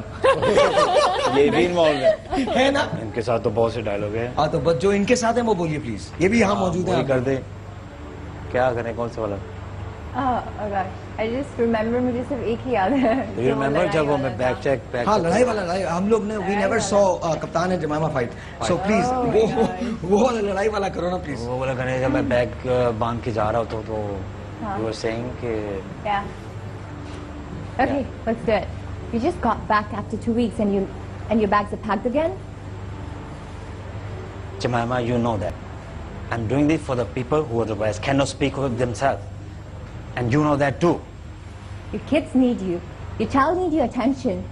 ये भी इन्वॉल्व है ना? इनके साथ तो बहुत से डायलॉग है। हाँ, तो बस जो इनके साथ है वो बोलिए प्लीज। ये भी यहाँ मौजूद है। वही कर दे। क्या करें, कौन सा वाला? Oh gosh, I just remember, मुझे सिर्फ एक ही याद है। Do you remember जब वो मैं बैक चेक हाँ, लड़ाई वाला हम लोग ने we never saw कप्तान एंड जमामा फाइट, so प्लीज वो लड़ाई वाला करो ना प्लीज। वो वाला गाने जब मैं बैग बांध के जा रहा होता तो you were saying कि Yeah. Okay, let's do it. You just got back after 2 weeks and your bags are packed again? Jemima, you know that. I'm doing this for the people who otherwise cannot speak for themselves. And you know that too. Your kids need you. Your child needs your attention.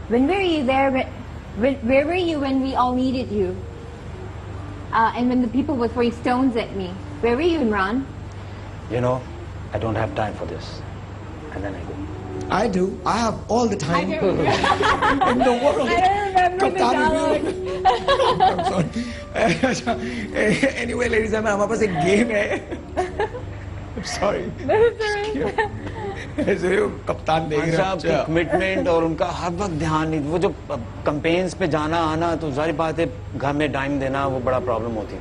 When were you there? Where were you when we all needed you? And when the people were throwing stones at me? Where were you, Imran? You know, I don't have time for this. And then I go. I do. I have all the time in the world. I don't remember the dialogue. I'm sorry. Anyway, ladies and gentlemen, हमारे पास एक गेम है. I'm sorry. कप्तान देख रहे हैं कमिटमेंट और उनका हर वक्त ध्यान नहीं, वो जो कैंपेन्स पे जाना आना, तो जारी बात है घर में टाइम देना वो बड़ा प्रॉब्लम होती है,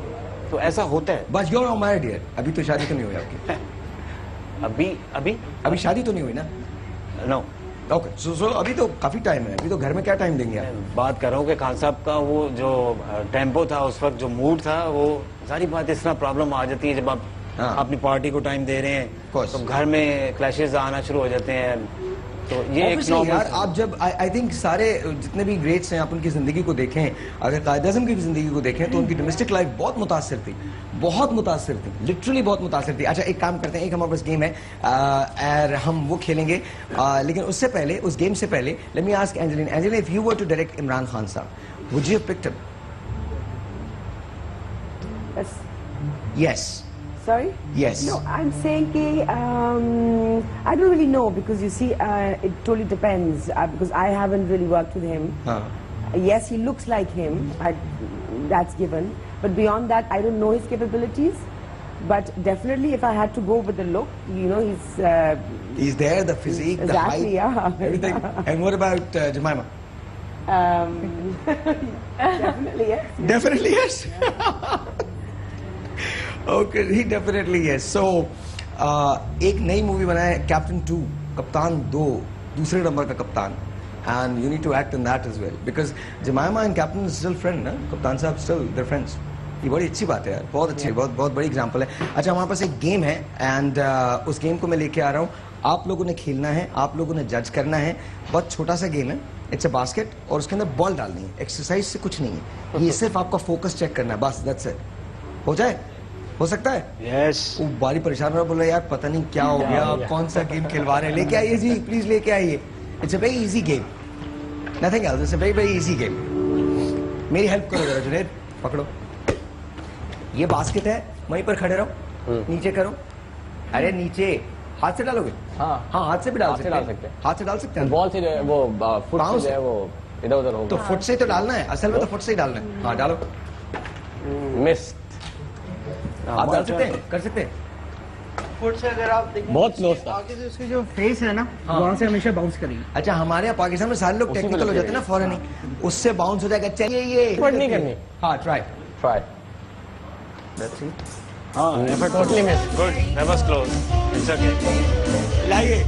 तो ऐसा होता है। बस you're not married yet. अभी तो शादी तो नहीं हुई आपकी? अभी शादी तो नहीं हुई ना? नो। ओके, सो अभी तो काफी टाइम है, अभी तो घर में क्या टाइम देंगे आप? बात कर रहा हूँ कि खान साहब का वो जो टेम्पो था उस वक्त, जो मूड था, वो सारी बात इस तरह प्रॉब्लम आ जाती है जब आप अपनी पार्टी को टाइम दे रहे हैं, तो घर में क्लैशेस आना शुरू हो जाते हैं, तो ये एक Obviously, यार आप जब आई थिंक सारे जितने भी ग्रेट्स हैं आप उनकी ज़िंदगी को देखें, अगर कायद आज़म की भी ज़िंदगी को देखें तो उनकी डोमेस्टिक लाइफ बहुत मुतासिर थी, लिटरली बहुत मुतासिर थी। अच्छा एक काम करते हैं, एक हमारे पास गेम है और हम वो खेलेंगे, लेकिन उससे पहले, उस गेम से पहले let me ask Angeline, if you were to direct Imran Khan साहब, would you have picked him? Yes. Sorry? Yes. No, I'm saying I don't really know because you see, it totally depends because I haven't really worked with him. Yes, he looks like him. That's given. But beyond that, I don't know his capabilities. But definitely, if I had to go with the look, you know, he's there, the physique, the height, yeah, everything. And what about Jemima? Definitely yes. Definitely yes. Okay, he definitely yes. So, एक नई मूवी बना है कैप्टन 2, कप्तान 2, दूसरे नंबर का कप्तान, and you need to act in that as well because Jemima and Captain is still friend, ना? कप्तान साहब still they're friends. ये बड़ी अच्छी बात है यार, बहुत अच्छी, बहुत बड़ी एग्जांपल है। अच्छा हमारे पास एक गेम है एंड उस गेम को मैं लेके आ रहा हूँ, आप लोगों ने खेलना है, आप लोगों ने जज करना है। बहुत छोटा सा गेम है, इट्स अ बास्केट और उसके अंदर बॉल डालनी है, एक्सरसाइज से कुछ नहीं है, ये सिर्फ आपका फोकस चेक करना है बस, दैट्स इट। हो जाए? हो सकता है? यस। वो बारी परेशान रहा, बोल रहा यार पता नहीं क्या हो गया, कौन सा गेम खिलवा रहे हैं, लेके आइए जी प्लीज लेके आइए। It's a very easy game, nothing else, it's a very very easy game. मेरी हेल्प करो जरा जुनैद, पकड़ो ये बास्केट है, वहीं पर खड़े रहो, नीचे करो, अरे नीचे, हाथ से डालोगे? हाँ हाथ से भी डाल सकते हैं, हाथ से डाल सकते हैं, बॉल से वो फुट से वो इधर उधर होगा, तो फुट से तो डालना है, असल में तो फुट से ही डालना है। हाँ डालो, मिस, आप डाल सकते हैं, कर सकते हैं। फुट से अगर आप देखें बहुत क्लोज था, आगे से उसकी जो फेस है ना, वहाँ से हमेशा बाउंस करेगी। अच्छा हमारे यहाँ पाकिस्तान में सारे लोग टेक्निकल हो जाते हैं ना फौरन ही, उससे बाउंस हो जाएगा। चलिए ये एफर्ट नहीं करनी। हाँ ट्राई हाँ, totally miss. Good, that was close. It's okay. लाइए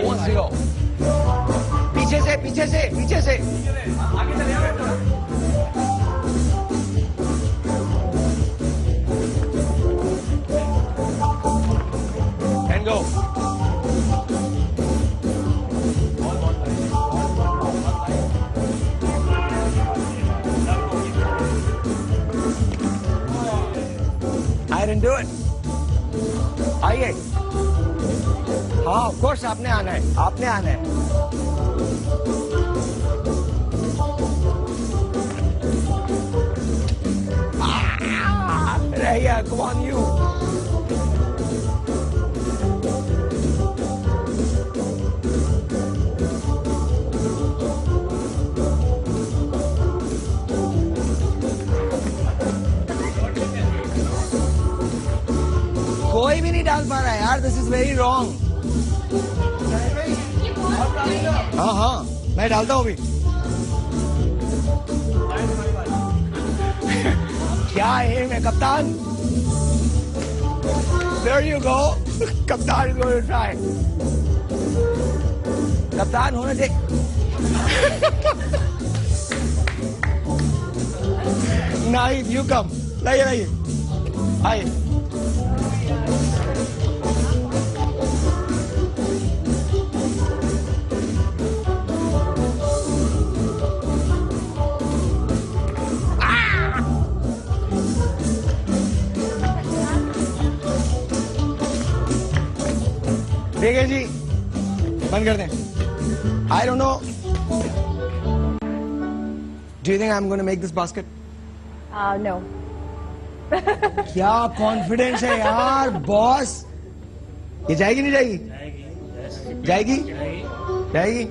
1-0, पीछे से पीछे से पीछे से आगे चले आओ। And go. I didn't do it. आइए, हाँ ऑफ कोर्स आपने आना है, आपने आना है। रहिए, come on you. कोई भी नहीं डाल पा रहा है यार, दिस इज वेरी रॉन्ग। हाँ हाँ मैं डालता हूँ अभी। क्या है मैं कप्तान? There you go. कप्तान is going to try. कप्तान होना चाहिए। नहीं, you come. लाइए लाइए, आइए। ठीक है जी, बंद कर दें। I don't know. Do you think I'm going to make this basket? No. क्या कॉन्फिडेंस है यार बॉस, ये जाएगी नहीं जाएगी? जाएगी जाएगी।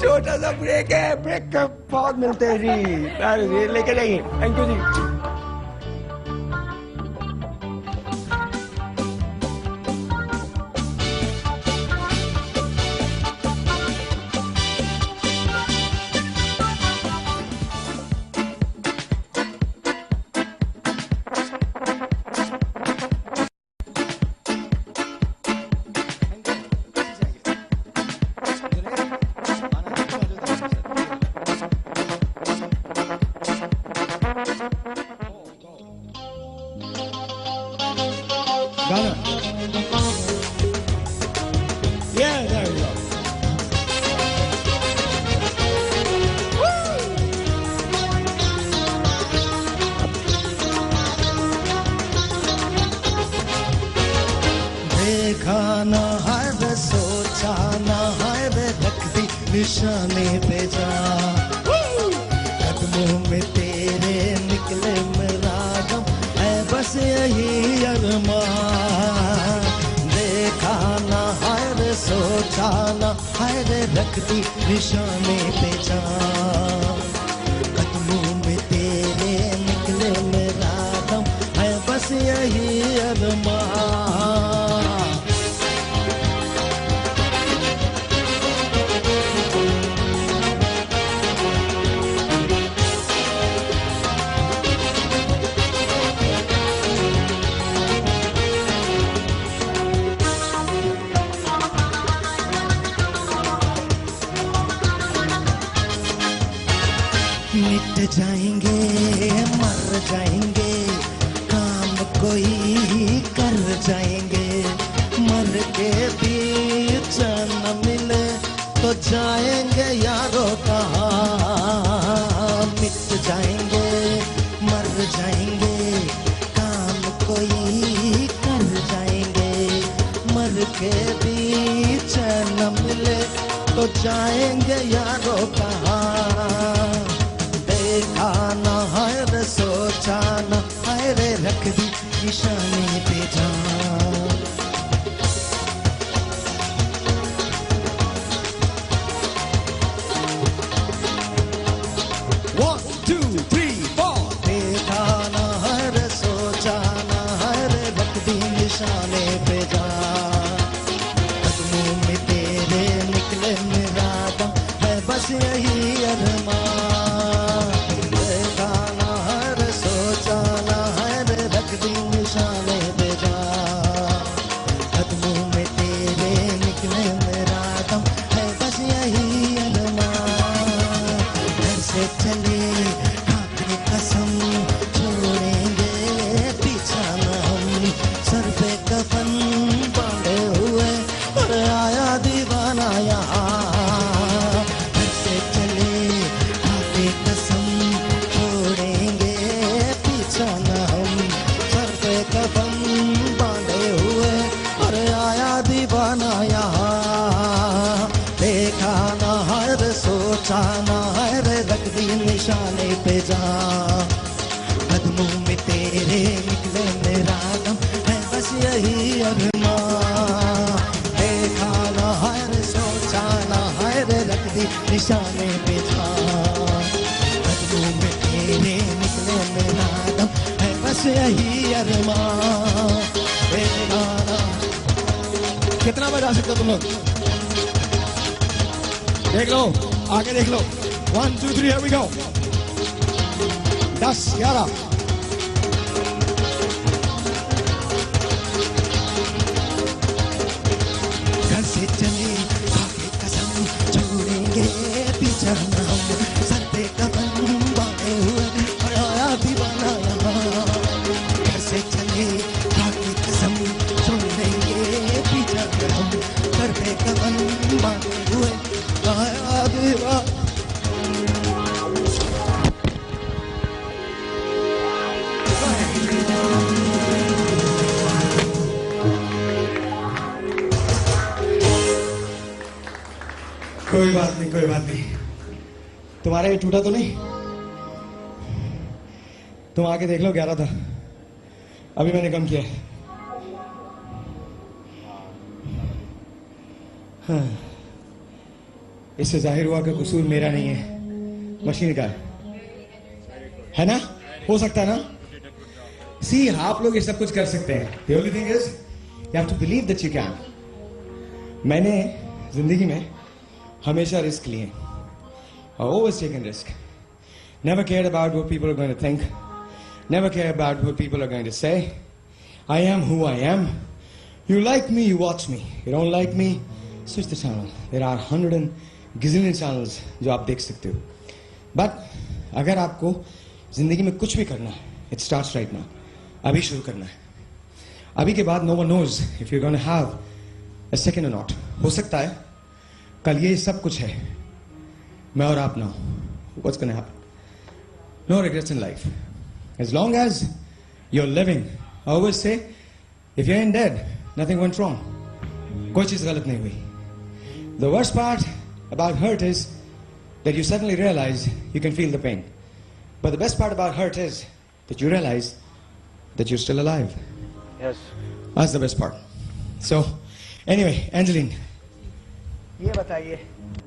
छोटा सा ब्रेक है, ब्रेक का बहुत मिलते हैं जी, लेके जाइए। थैंक यू जी। गाना. Yeah, there you go. देखा ना है वे, सोचा ना है वे, रख दी निशाने पे जा. कदमों में तेरे निकले मेरा गम, है बस यही अरमान. देखा ना है वे, सोचा ना है वे, रख दी निशाने पे जा. कदमों में तेरे निकले मेरा गम, है बस यही अरमान. मिट जाएंगे, मर जाएंगे, काम कोई कर जाएंगे. मर के भी न मिले तो जाएंगे यारों कहाँ. मिट जाएंगे, मर जाएंगे, काम कोई कर जाएंगे. मर के भी न मिले तो जाएंगे यारों कहाँ. देखा ना है रे, सोचा ना है रे, रख दी निशाने पे जा. One, two, three, four. देखा ना है रे, सोचा ना है रे, रख दी निशाने पे जा. कदमों में तेरे निकले मेरा दम, है बस यही अरमान. देखा ना है रे, सोचा ना है रे, रख दी निशाने पे जा. कदमों में तेरे निकले मेरा दम, है बस यही अरमान. घर से चले खाके कसम, छोड़ेंगे पीछा न हम. सर पे कफन बांधे हुए और आया दीवाना यहाँ. घर से चले खाके कसम, छोड़ेंगे पीछा न हम. सर पे कफन बांधे हुए और आया दीवाना यहाँ. देखा ना है रे, सोचा ना है रे, रख दी निशाने पे जा. कदमों में तेरे निकले मेरा दम, है बस यही अरमान. देखा ना है रे, सोचा ना है रे, रख दी निशाने पे जा. कदमों में तेरे निकले मेरा दम, है बस यही अरमान. देखा ना. कितना बजा सकते हो तुम लोग? देख लो, आगे देख लो. 1, 2, 3, here we go. 10, 11. घर से चले खाके कसम, छोड़ेंगे पीछा न हम. सर पे कफन बांधे हुए और आया दीवाना यहाँ. घर से चले खाके कसम, छोड़ेंगे पीछा न हम. सर पे कफन बांधे हुए आया दीवाना. कोई बात नहीं, कोई बात नहीं. तुम्हारा ये टूटा तो नहीं? तुम आके देख लो, 11 था. अभी मैंने कम किया है. हाँ. इससे जाहिर हुआ कि कसूर मेरा नहीं है, मशीन का है ना. हो सकता है ना. सी, आप लोग ये सब कुछ कर सकते हैं. The only thing is you have to believe that you can. मैंने जिंदगी में हमेशा रिस्क लिए. I always taken risk. Never cared about what people are going to think. Never cared about what people are going to say. I am who I am. You like me, you watch me. You don't like me, switch the channel. There are 100 gazillion channels जो आप देख सकते हो. But अगर आपको जिंदगी में कुछ भी करना है, it starts right now. अभी शुरू करना है. अभी के बाद no one knows if you're going to have a second or not. हो सकता है कल ये सब कुछ है, मैं और आप ना हो. What's going to happen? No regrets in life. As long as you're living, I always say, if you ain't dead, nothing went wrong. कोई चीज गलत नहीं हुई. The worst part about hurt is that you suddenly realize you can feel the pain. But the best part about hurt is that you realize that you're still alive. Yes. That's the best part. So, anyway, Angeline. ये बताइए.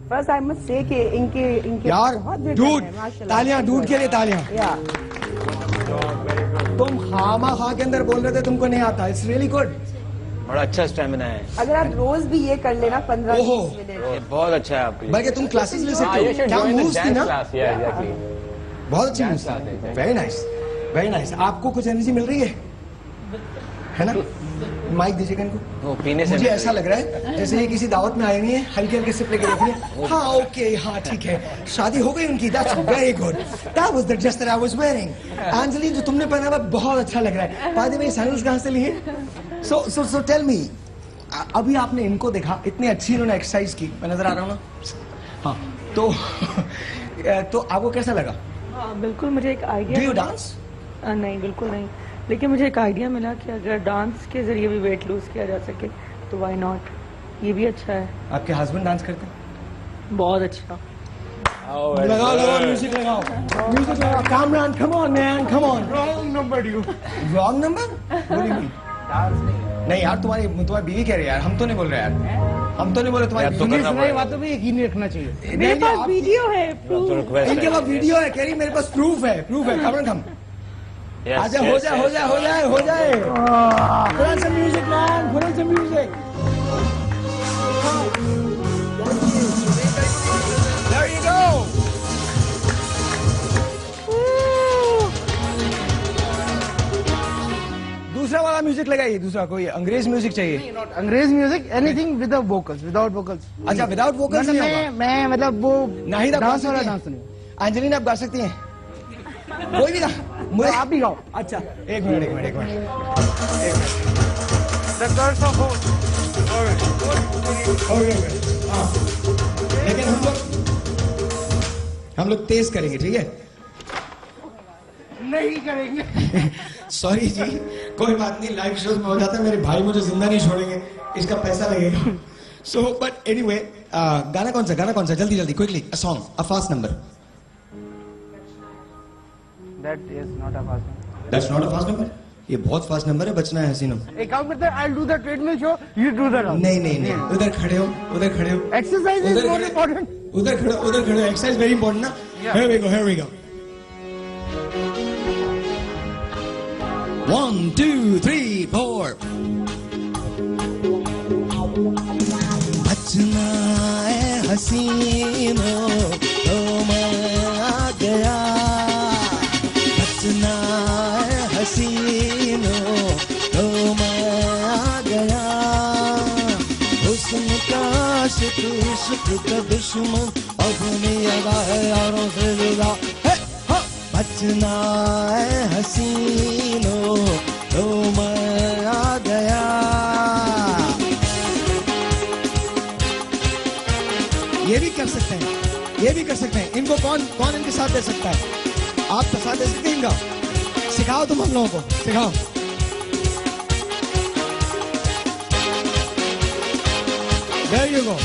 First, I must say कि इनके यार, dude, तालियां, dude के लिए तालियां. Yeah. तुम खामा के अंदर बोल रहे थे तुमको नहीं आता. It's really good. बड़ा अच्छा स्टैमिना है. अगर आप रोज भी ये कर लेना 15-20 मिनट. बहुत अच्छा है आपके लिए. बल्कि तुम क्लासेस ले सकते हो. क्या मूव्स थी ना? बहुत अच्छी moves. Very nice, very nice. आपको कुछ एनर्जी मिल रही है ना? माइक दीजिएगा इनको. पीने से मुझे ऐसा लग रहा है जैसे ये किसी दावत में आए हुई है, हल्के हल्के सिप लेके देख रही. हाँ ओके, हाँ ठीक है, शादी हो गई उनकी. That's very good. That was the dress that I was wearing. Angeline, जो तुमने पहना हुआ बहुत अच्छा लग रहा है. बाद में सैंडल्स कहाँ से लिए? So tell me, अभी आपने इनको देखा, इतनी अच्छी इन्होंने एक्सरसाइज की, मैं नजर आ रहा हूँ ना? हाँ, तो आपको कैसा लगा? बिल्कुल मुझे एक आइडिया. Do you dance? नहीं, बिल्कुल नहीं. लेकिन मुझे एक आइडिया मिला कि अगर डांस के जरिए भी वेट लूज किया जा सके तो व्हाई नॉट. ये भी अच्छा है. आपके हस्बैंड डांस करते हैं? बहुत अच्छा. लगाओ म्यूजिक लगाओ. म्यूजिक लगाओ. Kamran, come on man, come on. Wrong number you. Wrong number? What do you mean? नहीं यार, तुम्हारी बीवी कह रही है यार, हम तो नहीं बोल रहे यार. हम तो नहीं बोल रहे. तुम्हारी बातों पे यकीन रखना चाहिए. मेरे पास वीडियो है. इनके पास वीडियो है. कह रही मेरे पास प्रूफ है. कामरान कम. आजा, हो जाए. Put on some music, man. Put on some music. There you go. दूसरा वाला म्यूजिक लगाइए. दूसरा कोई अंग्रेज म्यूजिक चाहिए? अंग्रेज music, anything without vocals. Without vocals. अच्छा, विदाउट वोकल्स. मैं मतलब वो नहीं डांस वाला डांस नहीं. अंजलि, आप गा सकती हैं कोई भी गा. मुझे आप भी गाओ. अच्छा, एक मिनट. लेकिन हम लोग तेज करेंगे, ठीक है? नहीं करेंगे. सॉरी जी, कोई बात नहीं. लाइव शोज में हो जाता है. मेरे भाई मुझे जिंदा नहीं छोड़ेंगे, इसका पैसा लगेगा. सो बट एनीवे, गाना कौन सा? जल्दी quickly. A song, a fast number. That is not a fast number. That's not a fast number. ये बहुत फास्ट नंबर है. बचना है हसीनों. एक काम करते हैं, I'll do the treadmill show, you do the run. नहीं. उधर खड़े हो. Exercise is more important. उधर खड़े हो. Exercise very important ना. Here we go. 1, 2, 3, 4. बचना है हसीनों, तो मैं आ गया. बचना है हसीनों, तो मैं आ गया. हुस्न का आशिक, इश्क का दुश्मन, अपनी अदा है यारों से जुदा. बचना है हसीनों, तो मैं आ गया. ये भी कर सकते हैं. इनको कौन इनके साथ दे सकता है? आप तो साथ दे सकते हैं इनका. सिखाओ तुम हम लोगों को, सिखाओ. There you go.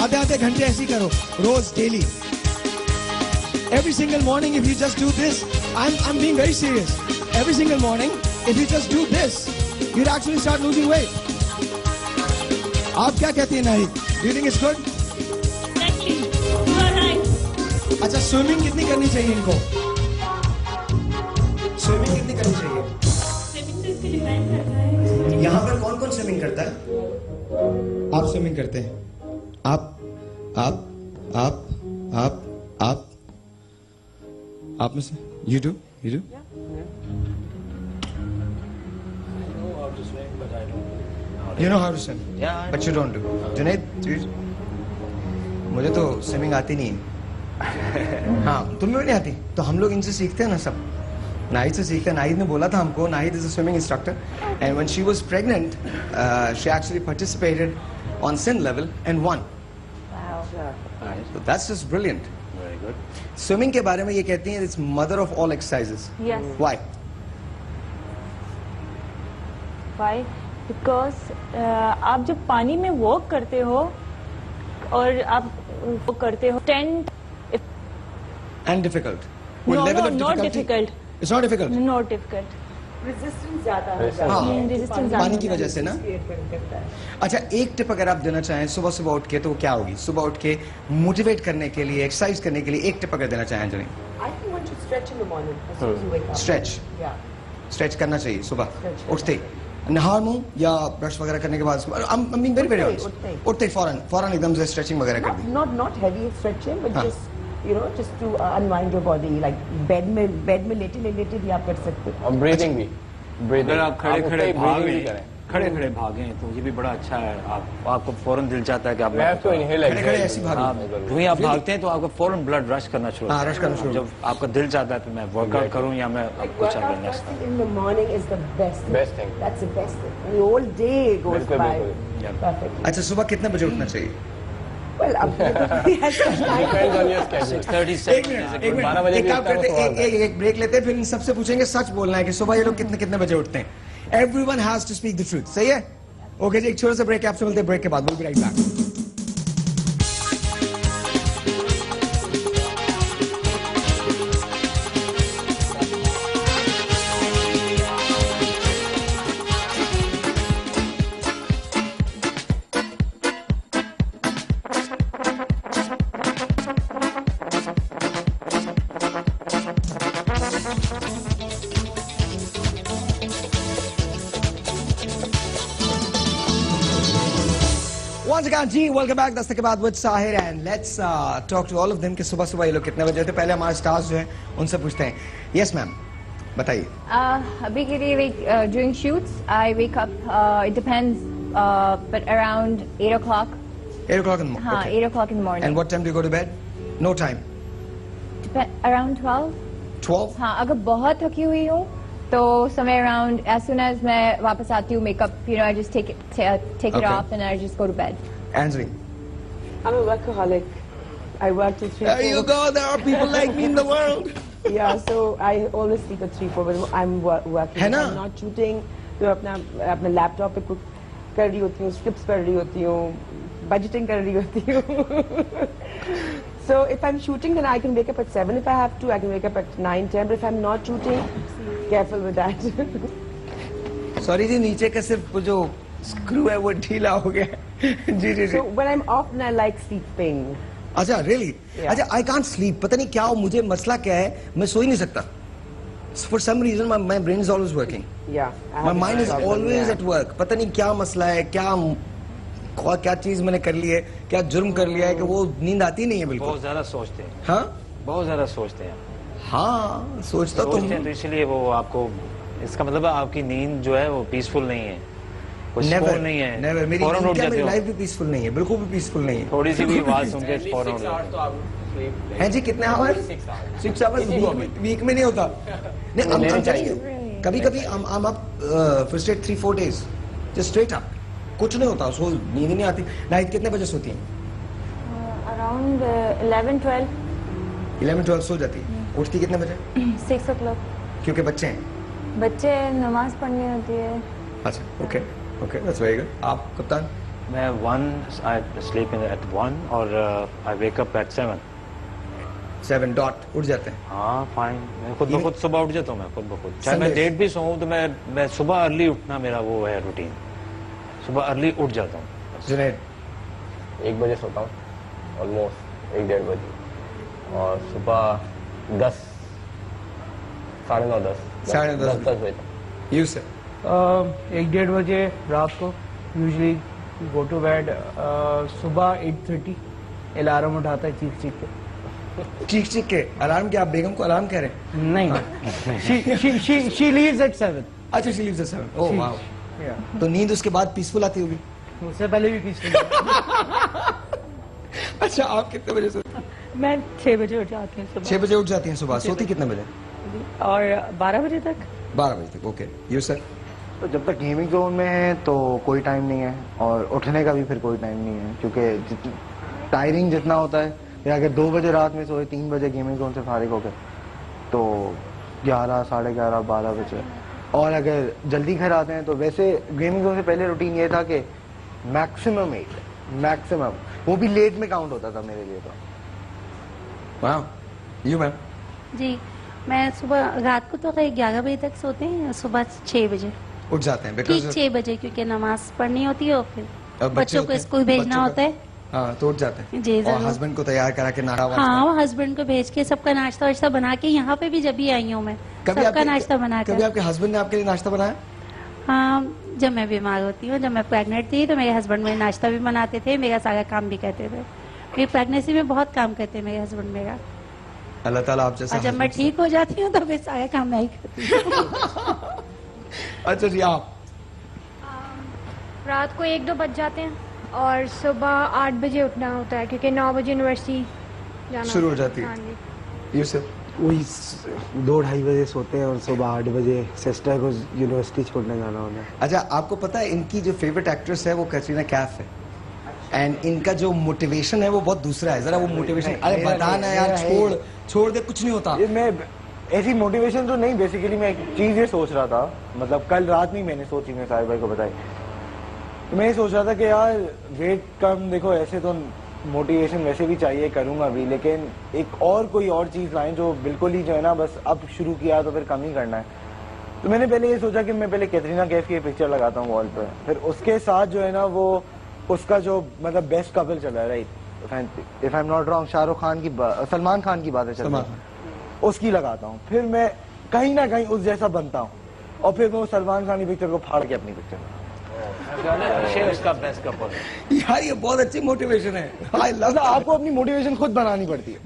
आधे घंटे ऐसी करो रोज, daily. Every single morning, if you just do this, I'm being very serious. Every single morning, if you just do this, you'll actually start losing weight. आप क्या कहती हैं नारी? Do you think it's good? अच्छा, स्विमिंग कितनी करनी चाहिए इनको? स्विमिंग कितनी करनी चाहिए? यहाँ पर कौन स्विमिंग करता है? आप स्विमिंग करते हैं? आप में से? You do? I know how to swim, but I don't do. You know how to swim? Yeah. But you don't do. Junaid, मुझे तो स्विमिंग आती नहीं है. हाँ, तुम्हें भी नहीं आती? तो हम लोग इनसे सीखते हैं ना सब. नाहिद से सीखते हैं. नाहिद ने बोला था हमको, Nahid is a swimming instructor and when she was pregnant she actually participated on sin level and won. Wow. So that's just brilliant. Very good. Swimming के बारे में ये कहती हैं it's mother of all exercises. Yes. Why? Why? Because आप जब पानी में वॉक करते हो और आप वो करते हो 10 And difficult. No, What level no, of not difficulty? difficult. It's not difficult. Not difficult. Resistance ज्यादा हो Resistance. जाता है. Resistance पानी की ज्यादा वजह से ना. करता है. अच्छा, एक टिप अगर आप देना चाहें सुबह सुबह उठ के तो क्या होगी? सुबह उठ के मोटिवेट करने के लिए, एक्सरसाइज करने के लिए एक टिप अगर देना चाहें Anjali. I think one should stretch in the morning as soon as you wake up. Stretch. Yeah. Stretch करना चाहिए सुबह Stretch. उठते नहा मुंह या ब्रश वगैरह करने के बाद वेरी उठते ही. उठते फौरन एकदम से स्ट्रेचिंग वगैरह कर दी. Not heavy stretching, but हाँ. just to unwind your body. Like bed में लेटे भी आप कर सकते हो. और ब्रीदिंग भी. अगर आप खड़े खड़े ब्रीदिंग भी भागें, करें. खड़े खड़े भागें तो ये भी बड़ा अच्छा है. आपको फौरन दिल चाहता है कि आप We have to inhale, खड़े खड़े ऐसी exhale. भागो. वहीं आप भागते हैं तो आपका फौरन ब्लड रश करना शुरू हाँ, होता है. rush करना शुरू जब आपका दिल चाहता है तो मैं वर्कआउट करूं या मैं Like कुछ workout अगर first thing in the morning is the best thing. Best thing. That's the best thing. And the whole day goes बिल्कुल, by बिल्कुल. perfectly. अच्छा, सुबह कितने बजे उठना चाहिए? Well, अब has such time. Depends on your schedule. 6:37 एक 12 बजे एक भी काम उठता है करते तो हैं, एक ब्रेक लेते हैं, फिर इन सबसे पूछेंगे, सच बोलना है कि सुबह ये लोग कितने बजे उठते हैं. Everyone has to speak the truth. सही है? ओके जी, एक छोटा सा ब्रेक आपसे मिलते हैं. ब्रेक के बाद we'll be right back. Once again, ji, welcome back. Dastak के बाद with Sahir and let's talk to all of them कि सुबह सुबह ये लोग कितने बजे उठते हैं. पहले हमारे स्टार्स जो हैं उनसे पूछते हैं. Yes, ma'am. बताइए. अभी के लिए during shoots I wake up it depends but around 8 o'clock. 8 o'clock in the morning. हाँ, Okay. 8 o'clock in the morning. And what time do you go to bed? No time. Around 12. 12? हाँ, अगर बहुत थकी हुई हूँ तो समय around as soon as मैं वापस आती हूँ makeup I just take it Okay. off and I just go to bed. Anjali. I'm a workaholic. I work till 3, 4. There you go. There are people like me in the world. Yeah, so I always sleep at 3, 4 but I'm working. है ना? I'm not shooting. तो अपना लैपटॉप पे कुछ कर रही होती हूँ, स्क्रिप्ट्स पढ़ रही होती हूँ, budgeting कर रही होती हूँ. So if I'm shooting, then I can wake up at 7 if I have to. I can wake up at 9, 10. But if I'm not shooting, careful with that. Sorry जी, नीचे का सिर्फ वो जो स्क्रू है वो ढीला हो गया. जी जी जी. So when I'm off, then I like sleeping. अच्छा, really? Yeah. अच्छा, I can't sleep. पता नहीं क्या हो, मुझे मसला क्या है, मैं सो ही नहीं सकता. For some reason, my brain is always working. Yeah. I My have mind that is problem, always yeah. at work. पता नहीं क्या मसला है, क्या चीज मैंने कर ली है, क्या जुर्म कर लिया है कि वो नींद आती नहीं है बिल्कुल. बहुत ज्यादा सोचते हैं. हाँ? बहुत ज्यादा सोचते हैं. हाँ, सोचता तो सोचते हैं तो इसलिए वो आपको इसका मतलब आपकी नींद जो है वो पीसफुल नहीं है. कोई सुकून नहीं है. नेवर. मेरी फौरन उठ जाते हो. लाइफ भी पीसफुल नहीं है, बिल्कुल भी पीसफुल नहीं है. थोड़ी सी भी आवाज सुन के फौरन उठ जाते हो. हैं जी, कितने आवर्स? 6 आवर्स वीक में नहीं होता. नहीं, I'm telling you, कभी-कभी I'm up for straight 3-4 days, just straight up. कुछ नहीं होता, सो नींद नहीं आती. नाइट कितने बजे सोती हैं? Around 11-12. 11-12 सो जाती है. उठती कितने बजे? 6 o'clock. क्योंकि बच्चे हैं. बच्चे नमाज पढ़नी होती है. अच्छा, ओके, that's very good. आप कप्तान? मैं 1 I sleep at 1 और I wake up at 7. 7 dot उठ जाते हैं. हाँ, फाइन. मैं खुद ब खुद सुबह उठ जाता हूँ. मैं खुद ब खुद चाहे मैं लेट भी सोऊं तो मैं सुबह अर्ली उठना मेरा वो है रूटीन. सुबह अर्ली उठ जाता हूँ. जुनैद? 1 बजे सोता हूँ, ऑलमोस्ट 1-1:30 बजे. और सुबह 10, 9:30, 10 बजे तक. यू से 1-1:30 बजे रात को यूजली गो टू बेड. सुबह 8:30 अलार्म उठाता है चीख चीख के. अलार्म क्या? आप बेगम को अलार्म कह रहे हैं? नहीं. she leaves at 7. अच्छा, she leaves at 7. Oh wow. तो नींद उसके बाद पीसफुल आती होगी? उससे पहले भी पीसफुल. अच्छा, आप कितने बजे सोती हैं? मैं 6 बजे उठ जाती हूँ सुबह. 6 बजे उठ जाती हैं सुबह. सोती कितने बजे? और 12 बजे तक। 12 बजे तक, ओके। You sir? तो जब तक गेमिंग जोन में है तो कोई टाइम नहीं है, और उठने का भी फिर कोई टाइम नहीं है, क्योंकि टायरिंग जितना होता है, या अगर 2 बजे रात में सोए 3 बजे गेमिंग जोन से फारिग हो गए तो 11, 11:30, 12 बजे। और अगर जल्दी घर आते हैं तो वैसे गेमिंग जोन से पहले रूटीन ये था कि मैक्सिमम 8, मैक्सिमम, वो भी लेट में काउंट होता था मेरे लिए तो। वाह। You ma'am? जी, मैं सुबह, रात को तो 11 बजे तक सोते हैं, सुबह 6 बजे उठ जाते हैं। ठीक 6 बजे, क्योंकि नमाज पढ़नी होती है और फिर अब बच्चों को स्कूल भेजना होता है। हाँ, तो उठ जाते हैं। जी, और हस्बैंड को तैयार करा के नाश्ता। हाँ, वो हस्बैंड को भेज के सबका नाश्ता वाश्ता बना के, यहाँ पे भी जब भी आई हूँ मैं सबका नाश्ता बना के। कभी आपके हस्बैंड ने आपके लिए नाश्ता बनाया? हाँ, जब मैं बीमार होती हूँ, जब मैं प्रेग्नेंट थी तो मेरे हस्बैंड मेरे नाश्ता भी बनाते थे, मेरा सारा काम भी करते थे। मेरी प्रेगनेंसी में बहुत काम करते हैं मेरे हस्बैंड मेरा। अल्लाह ताला आप जैसा। और जब मैं ठीक हो जाती हूँ तो फिर सारा काम मैं ही करती हूँ। अच्छा जी, आप? रात को 1-2 बज जाते हैं और सुबह 8 बजे उठना होता है, क्योंकि 9 बजे यूनिवर्सिटी जाना शुरू हो जाती है। हाँ जी। You sir? वही 2-2:30 बजे सोते हैं और सुबह 8 बजे सिस्टर को यूनिवर्सिटी छोड़ने जाना होता है। अच्छा, आपको पता है इनकी जो फेवरेट एक्ट्रेस है वो कैटरीना कैफ है, एंड इनका जो मोटिवेशन है वो बहुत दूसरा है। जरा वो मोटिवेशन, अरे बताना यार, छोड़ दे, कुछ नहीं होता। मैं ऐसी मोटिवेशन तो नहीं, बेसिकली मैं एक चीज ये सोच रहा था, मतलब कल रात में मैंने सोची, मैं साहिर भाई को बताई, तो मैं ये सोच रहा था कि यार वेट कम, देखो ऐसे तो मोटिवेशन वैसे भी चाहिए, करूंगा भी, लेकिन एक और कोई और चीज लाएं जो बिल्कुल ही जो है ना, बस अब शुरू किया तो फिर कम ही करना है। तो मैंने पहले ये सोचा कि मैं पहले कैटरीना कैफ की पिक्चर लगाता हूँ वॉल पर, फिर उसके साथ जो है ना वो उसका जो मतलब बेस्ट कपल चला है, right, if I am not wrong, Shahrukh Khan की, सलमान खान की बातें चल रही है, उसकी लगाता हूँ, फिर मैं कहीं ना कहीं उस जैसा बनता हूँ, और फिर मैं सलमान खान की पिक्चर को फाड़ के अपनी पिक्चर उसका बेस्ट कपल। यार ये बहुत अच्छी मोटिवेशन है। मतलब आपको अपनी मोटिवेशन खुद बनानी पड़ती है,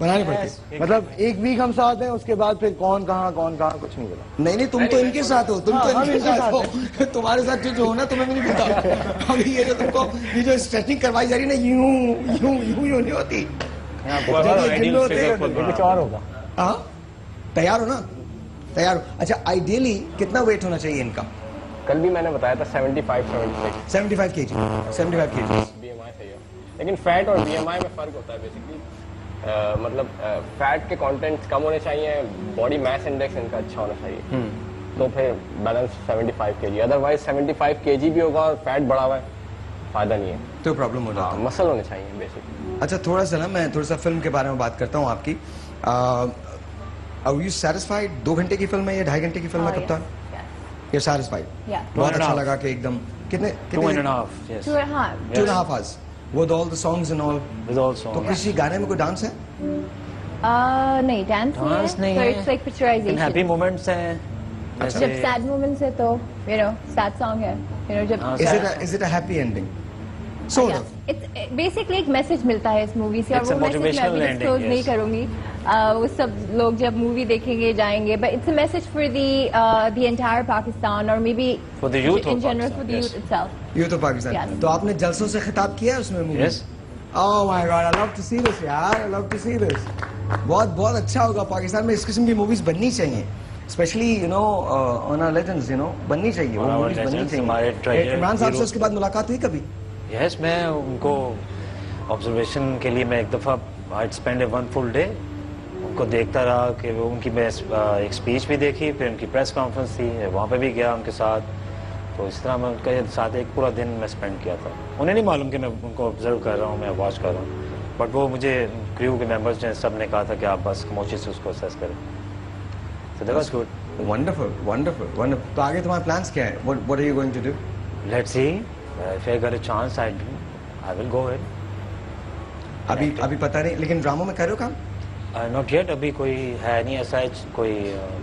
मतलब एक वीक हम साथ हैं, उसके बाद फिर कौन कहाँ कुछ नहीं पता। नहीं, तुम तो इनके साथ हो, तुम तो इनके साथ हो। तुम्हारे साथ जो हो ना, तुम्हें भी नहीं पता। अभी ये जो तुमको ये जो स्ट्रेचिंग करवाई जा रही है ना, यूं नहीं होती। कुछ और होगा। हाँ, तैयार हो ना? तैयार हो। अच्छा, आइडियली कितना वेट होना चाहिए इनका? कल भी मैंने बताया था 75 kg BMI सही है, लेकिन फैट और BMI में फर्क होता है बेसिकली। मतलब फैट के कंटेंट्स कम होने चाहिए, बॉडी मास इंडेक्स इनका अच्छा होना चाहिए, तो फिर बैलेंस 75 kg। अदरवाइज 75 kg भी होगा और फैट बढ़ा हुआ है, फायदा नहीं है, तो प्रॉब्लम हो जाता है। मसल होने चाहिए बेसिकली। अच्छा, थोड़ा सा ना मैं थोड़ा सा फिल्म के बारे में बात करता हूँ आपकी। Are you satisfied? 2 घंटे की फिल्म है या 2.5 घंटे की फिल्म है कप्तान? You're satisfied? Yeah. बहुत अच्छा लगा कि एकदम कितने 2.5 yes. 2.5 hours with all the songs and all. With all songs. तो किसी गाने में कोई डांस है? नहीं, डांस नहीं है। So it's like picturization. Happy moments हैं। जब सैड मोमेंट्स है तो सैड सॉन्ग है, जब is it a happy ending? Sort of. It's basically एक मैसेज मिलता है इस मूवी से, और It's a वो मैसेज मैं motivational अभी ending, डिस्क्लोज नहीं yes. करूंगी। वो सब लोग जब मूवी देखेंगे जाएंगे, but it's a message for the entire Pakistan, or maybe for the youth in general for the yes. youth itself. Youth of Pakistan. Yes. तो आपने जलसों से खिताब किया है उसमें movie? Yes. Oh my God, I love to see this यार, I love to see this. बहुत अच्छा होगा। पाकिस्तान में इस किस्म की मूवीज बननी चाहिए, स्पेशली ऑन आवर लेजेंड्स, बननी चाहिए, वो मूवीज बननी चाहिए। इमरान साहब से उसके बाद मुलाकात हुई कभी? यस, मैं उनको ऑब्जर्वेशन के लिए मैं एक दफ़ा आई स्पेंड 1 full day उनको देखता रहा कि वो उनकी मैं एक स्पीच भी देखी, फिर उनकी प्रेस कॉन्फ्रेंस थी, वहाँ पे भी गया उनके साथ, तो इस तरह मैं उनके साथ एक पूरा दिन मैं स्पेंड किया था। उन्हें नहीं मालूम कि मैं उनको ऑब्जर्व कर रहा हूँ, मैं वॉच कर रहा हूँ, बट वो मुझे क्रू के मेंबर्स ने सब ने कहा था कि आप बस खामोशी से उसको असेस करें। So that was good. Wonderful. तो आगे तुम्हारे प्लान्स क्या है? What are you going to do? Let's see. If I get a chance, I will go ahead. अभी पता नहीं, लेकिन ड्रामों में कर रहे हो काम? नॉट येट, अभी कोई है नहीं ऐसा, कोई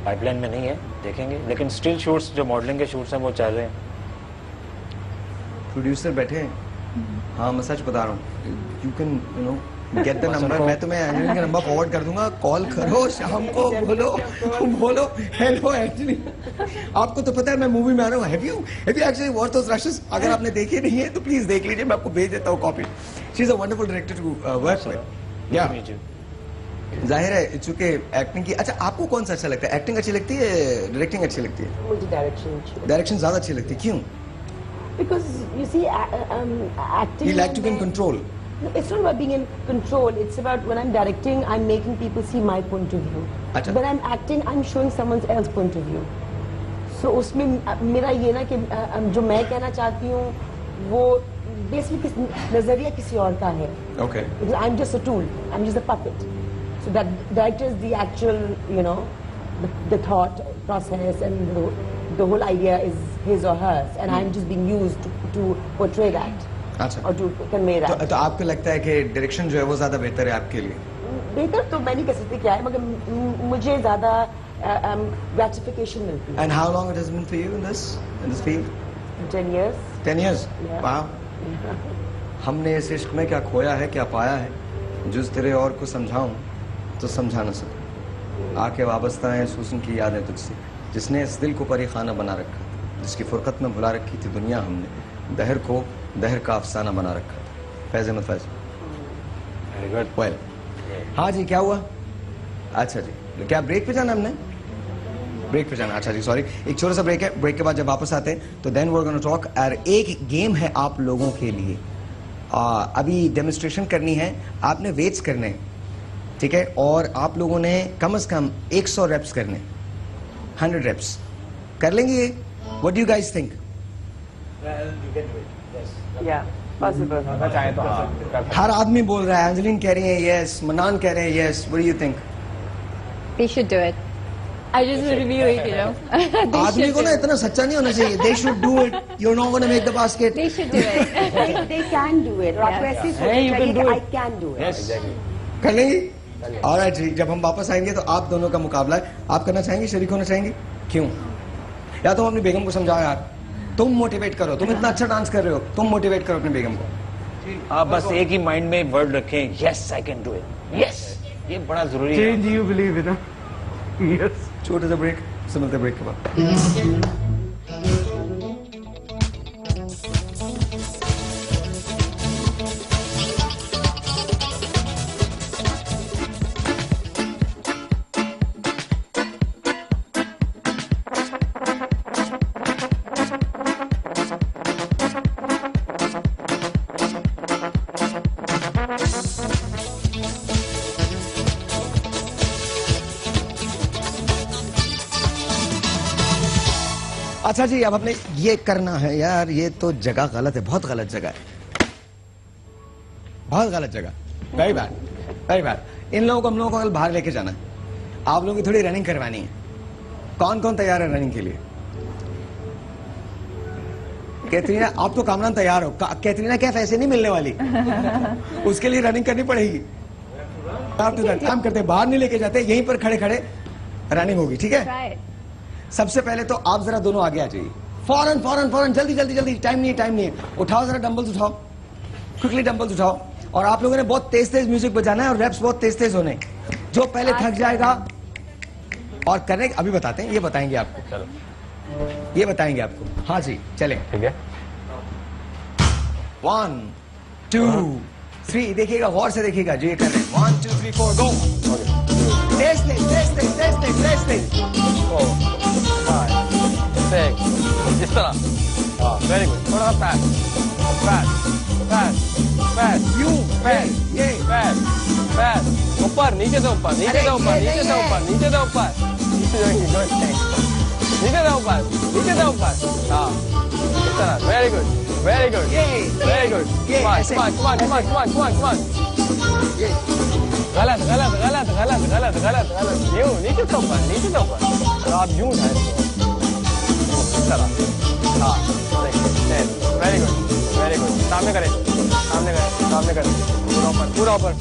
पाइपलाइन में नहीं है, देखेंगे, लेकिन स्टिल शूट्स जो मॉडलिंग के शूट्स हैं वो चल रहे हैं। प्रोड्यूसर बैठे हैं, हाँ मैं सच बता रहा हूँ, you can get the number, मैं तुम्हें एंजली का नंबर फॉरवर्ड कर दूंगा, कॉल करो शाम को, बोलो हेलो एंजली, आपको तो पता है मैं मूवी में आ रहा हूँ, have you actually watch those rashes? अगर आपने देखे नहीं है तो प्लीज देख लीजिए, मैं आपको भेज देता हूँ copy. She is a wonderful director to work with. या जाहिर है चूंकि एक्टिंग की। अच्छा, आपको कौन सा अच्छा लगता है? एक्टिंग अच्छी लगती है, डायरेक्टिंग अच्छी लगती है? मुझे डायरेक्शन डायरेक्शन ज्यादा अच्छी लगती है, क्यों? Because you see, acting. You like to be in control. It's not about being in control. It's about when I'm directing, I'm making people see my point of view. अच्छा. When I'm acting, I'm showing someone else's point of view. So उसमें मेरा ये ना कि जो मैं कहना चाहती हूँ वो basically नजरिया किसी और का है. Okay. Because I'm just a tool. I'm just a puppet. So that director is the actual, you know, the thought process and the whole idea is his or hers, and I'm just being used to portray that. अच्छा. और to convey that. तो आपको लगता है कि डायरेक्शन जो है वो ज्यादा बेहतर है आपके लिए? बेहतर तो मैं नहीं कह सकती क्या है, मगर मुझे ज्यादा gratification मिलती है. And how long it has been for you in this field? 10 years. 10 years. Yeah. Wow. हमने इस इश्क में क्या खोया है, क्या पाया है, जो तेरे और को समझाऊं तो समझा न सकूं। आके वाबस्ता है हुस्न की यादें तुझसे, जिसने इस दिल को परीखाना बना रखा था, जिसकी फुरकत में भुला रखी थी दुनिया हमने, दहर को दहर का अफसाना बना रखा था। Faiz Ahmad Faiz. Very good. Well, हाँ जी, क्या हुआ? अच्छा जी, क्या ब्रेक पे जाना हमने? ब्रेक पे जाना, अच्छा जी, सॉरी, एक छोटा सा ब्रेक है। ब्रेक के बाद जब वापस आते हैं तो then we are gonna talk. और एक गेम है आप लोगों के लिए, अभी डेमोन्स्ट्रेशन करनी है, आपने वेट्स करने हैं, ठीक है, और आप लोगों ने कम से कम 100 रेप्स करने, 100 रेप्स कर लेंगे ये? What do you guys think? हर आदमी बोल रहा है, अंजलिन कह रही है यस, मनान कह रहे हैं yes, what do you think? They should do it. I just review it, you know. आदमी को ना इतना सच्चा नहीं होना चाहिए। They should do it. You're not going to make the basket. They should do it. They can do it. और आपको ऐसे सोचना चाहिए कि I can do it. कर लेंगे? ऑलराइट जी, जब हम वापस आएंगे तो आप दोनों का मुकाबला है। आप करना चाहेंगे, शरीक होना चाहेंगे? क्यों? या तुम अपनी बेगम को समझाओ यार, तुम मोटिवेट करो, तुम इतना अच्छा डांस कर रहे हो, तुम मोटिवेट करो अपनी बेगम को। आप बस एक ही माइंड में वर्ड रखें, yes I can do it, yes, ये बड़ा जरूरी है। Change you believe in, yes. छोटा सा ब्रेक, समझते ब्रेक के बाद। अच्छा जी, अब अपने ये करना है यार, ये तो जगह गलत है, बहुत गलत जगह है, बहुत गलत जगह, वेरी बैड, वेरी बैड। इन लोगों को हम लोगों को कल बाहर लेके जाना है, आप लोगों की थोड़ी रनिंग करवानी है। कौन कौन तैयार है रनिंग के लिए? कैटरीना, आप तो कामरान तैयार हो। कैटरीना कैफ ऐसे नहीं मिलने वाली, उसके लिए रनिंग करनी पड़ेगी। काम करते, बाहर नहीं लेके जाते, यहीं पर खड़े खड़े रनिंग होगी, ठीक है? सबसे पहले तो आप जरा दोनों आगे आ जाइए, फौरन फौरन फौरन, जल्दी जल्दी जल्दी, टाइम नहीं है, टाइम नहीं है। उठाओ जरा डंबल्स, उठाओ क्विकली डंबल्स उठाओ। और आप लोगों ने बहुत तेज तेज म्यूजिक बजाना है और रैप्स बहुत तेज तेज होने। जो पहले थक जाएगा और करने, अभी बताते हैं, ये बताएंगे आपको, चलो ये बताएंगे आपको। हाँ जी, चलें, ठीक है। 1 2 3, देखिएगा, गौर से देखिएगा जो ये कर रहे हैं। 1 2 3 4 गो। तेज तेज तेज तेज तेज तेज तेज तेज। 4 5 6, इस तरह। हाँ, वेरी गुड। थोड़ा सा fast fast fast you fast, ये फैस्ट फैस्ट, ऊपर नीचे से ऊपर, नीचे से ऊपर, नीचे से ऊपर, नीचे से ऊपर, नीचे से ऊपर, नीचे से ऊपर। हाँ, इस तरह। Very good, very good, very good. गलत गलत गलत गलत गलत गलत गलत, यूं नीचे से ऊपर, नीचे से ऊपर। तो आप यूं है इस तरह। हाँ, वेरी गुड, वेरी गुड। सामने करें, सामने करें, सामने करें, पूरा ऊपर, पूरा ऊपर।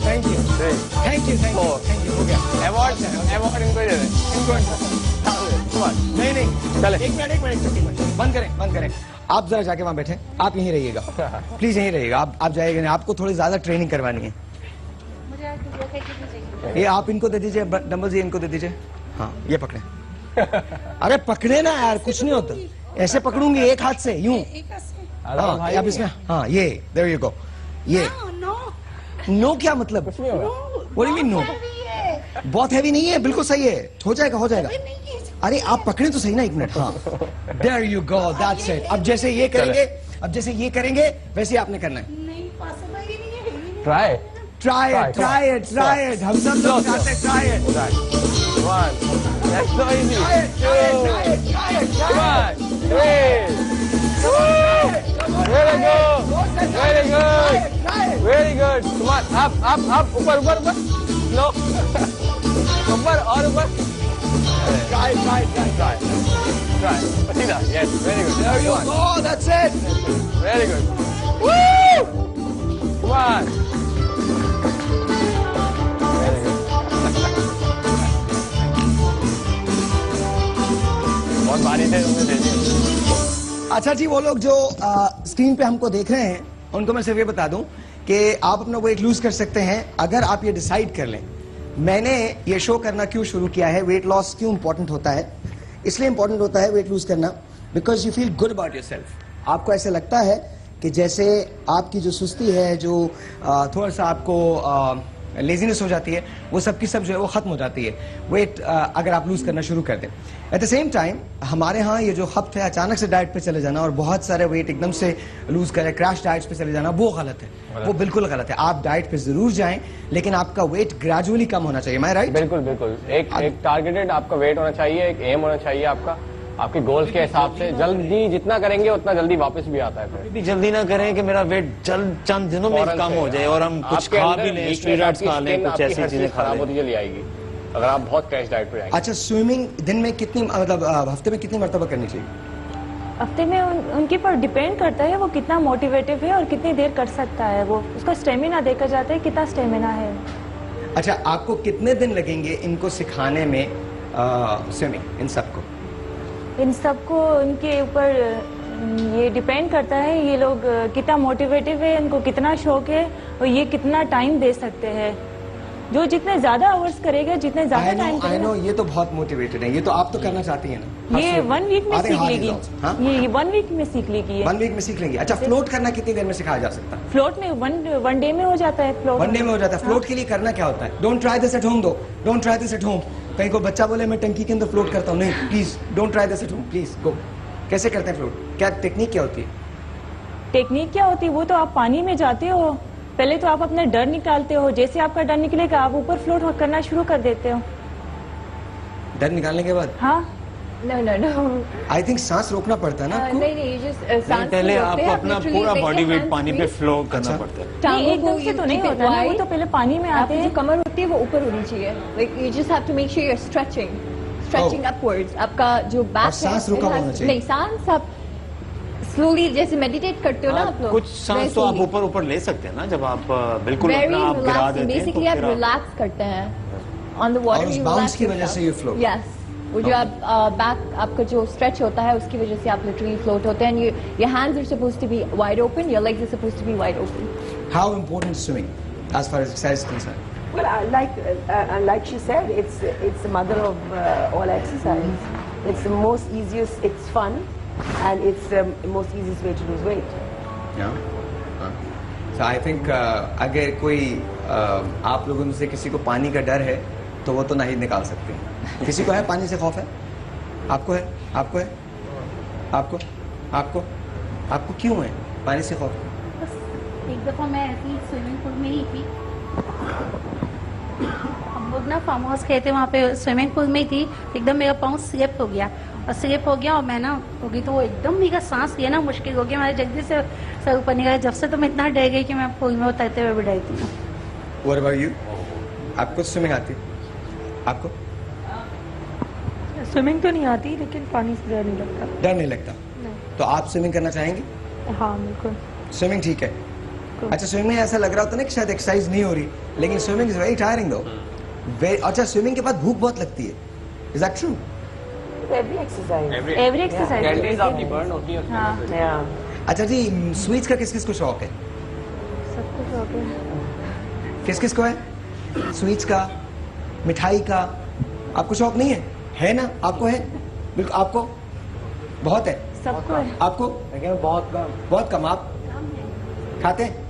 Thank you, thank you, thank you, हो गया। अवार्ड अवार्ड इनको ही दे दें, इनको। नहीं नहीं, चले, एक मिनट, बंद करें, बंद करें। आप जरा जाके वहां बैठे, आप यहीं रहिएगा, प्लीज यहीं रहिएगा। आप जाइएगा नहीं, आपको थोड़ी ज्यादा ट्रेनिंग करवानी है। ये आप इनको दे दीजिए डंबल्स, ये इनको दे दीजिए। हाँ, ये पकड़े। अरे पकड़े ना यार, कुछ नहीं होता, ऐसे पकड़ूंगी एक हाथ से, यूं। हाँ, आप इसमें, हाँ, ये देयर यू गो, ये नो क्या मतलब? कुछ नहीं होगा। What do you mean no? बहुत हैवी नहीं है, बिल्कुल सही है, हो जाएगा हो जाएगा। अरे आप पकड़े तो सही ना, एक मिनट। हाँ, there you go, that's it. अब जैसे ये करेंगे, अब जैसे ये करेंगे वैसे ही आपने करना है। Try try it, try it, try it. हम सब लोग चाहते हैं try it. One. That's so easy. Try it, try it, try it, try it, try it. One, three. Very good. Very good. Very good. Come on, up, up, up. ऊपर, ऊपर, ऊपर. No. ऊपर और ऊपर. Try, try, try, try. Try. सीधा. Yes. Very good. There you go. That's it. Very good. Woo! Come on. Very good. बहुत भारी थे, तुमने दे दिया। अच्छा जी, वो लोग जो स्क्रीन पे हमको देख रहे हैं उनको मैं सिर्फ ये बता दूं कि आप अपना वेट लूज कर सकते हैं अगर आप ये डिसाइड कर लें। मैंने ये शो करना क्यों शुरू किया है, वेट लॉस क्यों इंपॉर्टेंट होता है, इसलिए इंपॉर्टेंट होता है वेट लूज करना because you feel good about yourself. आपको ऐसे लगता है कि जैसे आपकी जो सुस्ती है, जो थोड़ा सा आपको लेजीनेस हो जाती है, वो सब की सब जो है वो खत्म हो जाती है वेट अगर आप लूज करना शुरू कर दें। एट द सेम टाइम हमारे यहाँ ये जो खपत है अचानक से डाइट पे चले जाना और बहुत सारे वेट एकदम से लूज करें, क्रैश डाइट्स पे चले जाना, वो गलत है, वो बिल्कुल गलत है। आप डाइट पे जरूर जाएं लेकिन आपका वेट ग्रेजुअली कम होना चाहिए। मैं राइट? बिल्कुल बिल्कुल। एक टारगेटेड आपका वेट होना चाहिए, एक एम होना चाहिए आपका, आपके गोल्स के हिसाब से। जल्दी जितना करेंगे उतना जल्दी वापस भी आता है। फिर भी जल्दी ना करें कि मेरा वेट चंद दिनों में कम हो जाए और हम कुछ खा भी लें, स्टीरॉइड्स खा लें, कुछ ऐसी चीजें खराब होती चली आएगी अगर आप बहुत क्रैश डाइट पे जाएंगे। अच्छा, स्विमिंग दिन में कितनी, मतलब हफ्ते में कितनी मरतबा करनी चाहिए? हफ्ते में उनके पर डिपेंड करता है वो कितना मोटिवेटिव है और कितनी देर कर सकता है। वो उसका स्टेमिना देखा जाता है, कितना स्टेमिना है। अच्छा, आपको कितने दिन लगेंगे इनको सिखाने में स्विमिंग? इन सबको उनके ऊपर ये डिपेंड करता है ये लोग कितना मोटिवेटिव है, इनको कितना शौक है और ये कितना टाइम दे सकते हैं। जो जितने ज्यादा आवर्स करेगा, जितने ज्यादा टाइम करेगा। ये तो बहुत मोटिवेटेड है, ये तो आप तो करना चाहती हैं ना। ये 1 वीक में सीख लेगी। ये 1 वीक में सीख लेगी। 1 वीक में सीख लेंगी। अच्छा, फ्लोट करना कितनी देर में सिखाया जा सकता है? फ्लोट में वन डे में हो जाता है। फ्लोट 1 डे में हो जाता है। फ्लोट के लिए करना क्या होता है? Don't try this at home, दो don't try this at home. कहीं को बच्चा बोले मैं टंकी के अंदर फ्लोट करता हूँ, नहीं, please don't try this at home, please go. कैसे करते हैं फ्लोट? क्या टेक्निक क्या होती है? टेक्निक क्या होती है वो तो आप पानी में जाते हो, पहले तो आप अपना डर निकालते हो। जैसे आपका डर निकलेगा आप ऊपर फ्लोट करना शुरू कर देते हो। डर निकालने के बाद? हाँ। No, no, no. I think सांस रोकना पड़ता है ना आपको? नहीं, नहीं, पहले आपको अपना पूरा बॉडी वेट पानी पे फ्लो करना पड़ता है। टांगों एकदम से तो नहीं होता है, वो तो पहले पानी में आते हैं। जो कमर होती है वो ऊपर होनी चाहिए। Like you just have to make sure you're stretching upwards. आपका जो बैक है, सांस रोका होना चाहिए। नहीं, सांस आप स्लोली जैसे मेडिटेट करते हो ना आप लोग, कुछ सांस तो आप ऊपर ऊपर ले सकते हैं ना, जब आप बिल्कुल अपना आप गिरा देते हैं। बेसिकली आप रिलैक्स करते हैं ऑन द वाटर। और बाउंस की वजह से ये फ्लोट। यस, वो जो आप बैक आपका जो स्ट्रेच होता है उसकी वजह से आप लिटरली फ्लोट होते हैं। Your hands are supposed to be wide open, your legs are supposed to be wide open. How important is swimming as far as exercise is concerned? Well, like she said, it's the mother of all exercise. It's the most easiest. It's fun, and it's the most easiest way to lose weight. Yeah. So I think अगर कोई आप लोगों में से किसी को पानी का डर है तो वो तो नहीं निकाल सकते। किसी को है पानी से खौफ है? आपको है? आपको है? आपको? आपको? आपको क्यों है पानी से खौफ? बस एक दफा मैं ऐसी स्विमिंग पूल में ही थी, हम लोग ना फार्म हाउस गए थे, वहाँ पे स्विमिंग पूल में ही थी। एकदम मेरा पाँव स्लिप हो गया और मैं ना हो गई, तो वो एकदम मेरा सांस लेना मुश्किल हो गया। मैंने जल्दी से सर ऊपर निकाला। जब से तो मैं इतना डर गई कि मैं पूल में उतरते हुए भी डरती हूँ। What about you? आपको स्विमिंग आती है? आपको? स्विमिंग तो नहीं आती लेकिन पानी से डर नहीं लगता। डर नहीं लगता? तो आप स्विमिंग करना चाहेंगे? हाँ बिल्कुल। स्विमिंग ठीक है। अच्छा, स्विमिंग में ऐसा लग रहा होता है ना कि शायद एक्सरसाइज नहीं हो रही, लेकिन स्विमिंग इज वेरी टायरिंग दो। अच्छा, स्विमिंग के बाद भूख बहुत लगती है, is that true? Every exercise. Every exercise. Calories आपकी बर्न होती है उसमें। Yeah. अच्छा जी, स्वीट्स का किस किस को शौक है? सब कुछ हो गया। किस किस को है स्वीट्स का, मिठाई का? आपको शौक नहीं है? है ना, आपको है? बिल्कुल, आपको बहुत है? सबको है। आपको? लेकिन बहुत कम। बहुत कम। आप खाते हैं?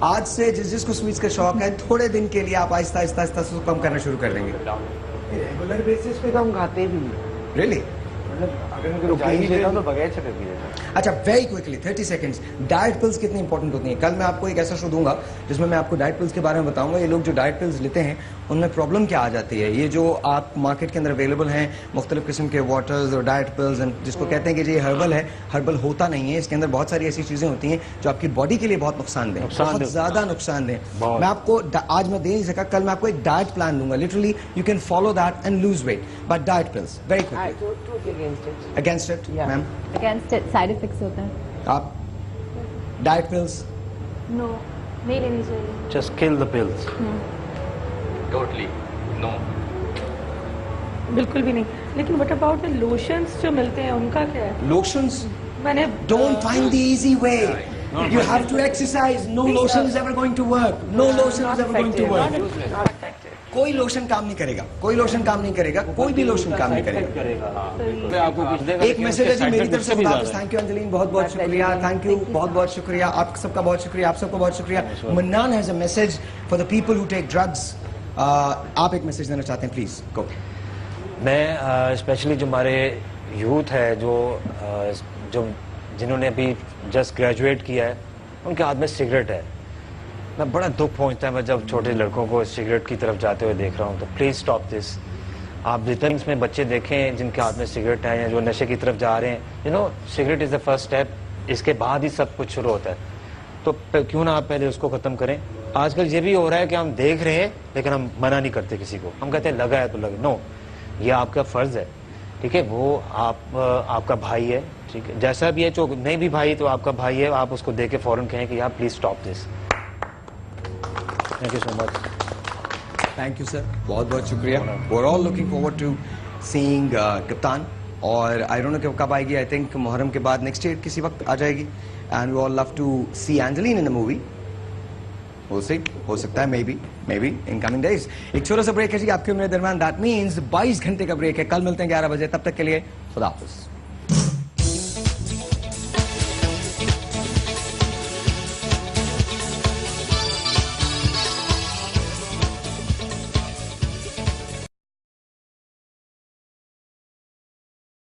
आज से जिसको स्वीट्स का शौक है थोड़े दिन के लिए आप आहिस्ता आहिस्ता आहिस्ता उसको कम करना शुरू कर देंगे। रेगुलर बेसिस पे तो हम खाते भी नहीं। रियली? मतलब अगर मैं कुछ चाहिए लेता हूं तो बगैर शक्कर पी लेता हूं। अच्छा, very quickly 30 seconds, diet pills कितनी इंपॉर्टेंट होती हैं? कल मैं आपको एक ऐसा शो दूंगा जिसमें मैं आपको डाइट पिल्स के बारे में बताऊंगा। ये लोग जो डाइट पिल्स लेते हैं उनमें प्रॉब्लम क्या आ जाती है। ये जो आप मार्केट के अंदर अवेलेबल हैं मुख्तलिफ किस्म के वाटर्स और डाइट पिल्स, जिसको कहते हैं कि ये हर्बल है, हर्बल होता नहीं है। इसके अंदर बहुत सारी ऐसी चीजें होती हैं जो आपकी बॉडी के लिए बहुत नुकसानदेह, बहुत ज्यादा नुकसानदेह। मैं आपको आज मैं दे नहीं सका, कल मैं आपको एक डाइट प्लान दूंगा। Literally you can follow that and lose weight, but diet pills very quickly against it. Ma'am against it, side effects होते हैं। आप डाइट पिल्स? नो, नहीं लेनी चाहिए। Just kill the pills. Totally no, बिल्कुल भी नहीं। लेकिन व्हाट अबाउट द लोशंस जो मिलते हैं उनका क्या है? लोशंस? मैंने Don't find the easy way. You have to exercise. No lotion is ever going to work. No lotion is ever going to work. कोई लोशन काम नहीं करेगा, कोई लोशन काम नहीं करेगा, कोई भी लोशन काम नहीं करेगा। एक मैसेज है जी मेरी तरफ से। थैंक यू अंजलिन, बहुत बहुत शुक्रिया। थैंक यू, बहुत बहुत शुक्रिया। आप सबका बहुत शुक्रिया, आप सबका बहुत शुक्रिया। Mannan has a message for the people who take drugs. आप एक मैसेज देना चाहते हैं, प्लीज गो। मैं स्पेशली जो हमारे यूथ है जो जिन्होंने अभी जस्ट ग्रेजुएट किया है, उनके हाथ में सिगरेट है। मैं बड़ा दुख पहुंचता है मैं जब छोटे लड़कों को सिगरेट की तरफ जाते हुए देख रहा हूं। तो प्लीज स्टॉप दिस। आप जितने इसमें बच्चे देखें जिनके हाथ में सिगरेट है या जो नशे की तरफ जा रहे हैं, you know cigarette is the first step. इसके बाद ही सब कुछ शुरू होता है। तो क्यों ना आप पहले उसको खत्म करें। आजकल ये भी हो रहा है कि हम देख रहे हैं लेकिन हम मना नहीं करते किसी को। हम कहते हैं लगा है तो लगे। नो, ये आपका फर्ज है, ठीक है। वो आपका भाई है, ठीक है। जैसा भी है, जो नहीं भी भाई तो आपका भाई है। आप उसको देख के फौरन कहें कि यार please stop this. Thank you so much. Thank you sir, बहुत बहुत शुक्रिया। We are all looking forward to seeing Kaptaan. और आई डोंट नो कब आएगी। आई थिंक मुहर्रम के बाद नेक्स्ट ईयर किसी वक्त आ जाएगी। And we all love to see Angeline in the movie. हो सकता है, maybe in coming days. एक छोटा सा ब्रेक है जी आपके मेरे दरमियान। दैट मीन्स 22 घंटे का ब्रेक है। कल मिलते हैं 11 बजे। तब तक के लिए खुदा हाफिज।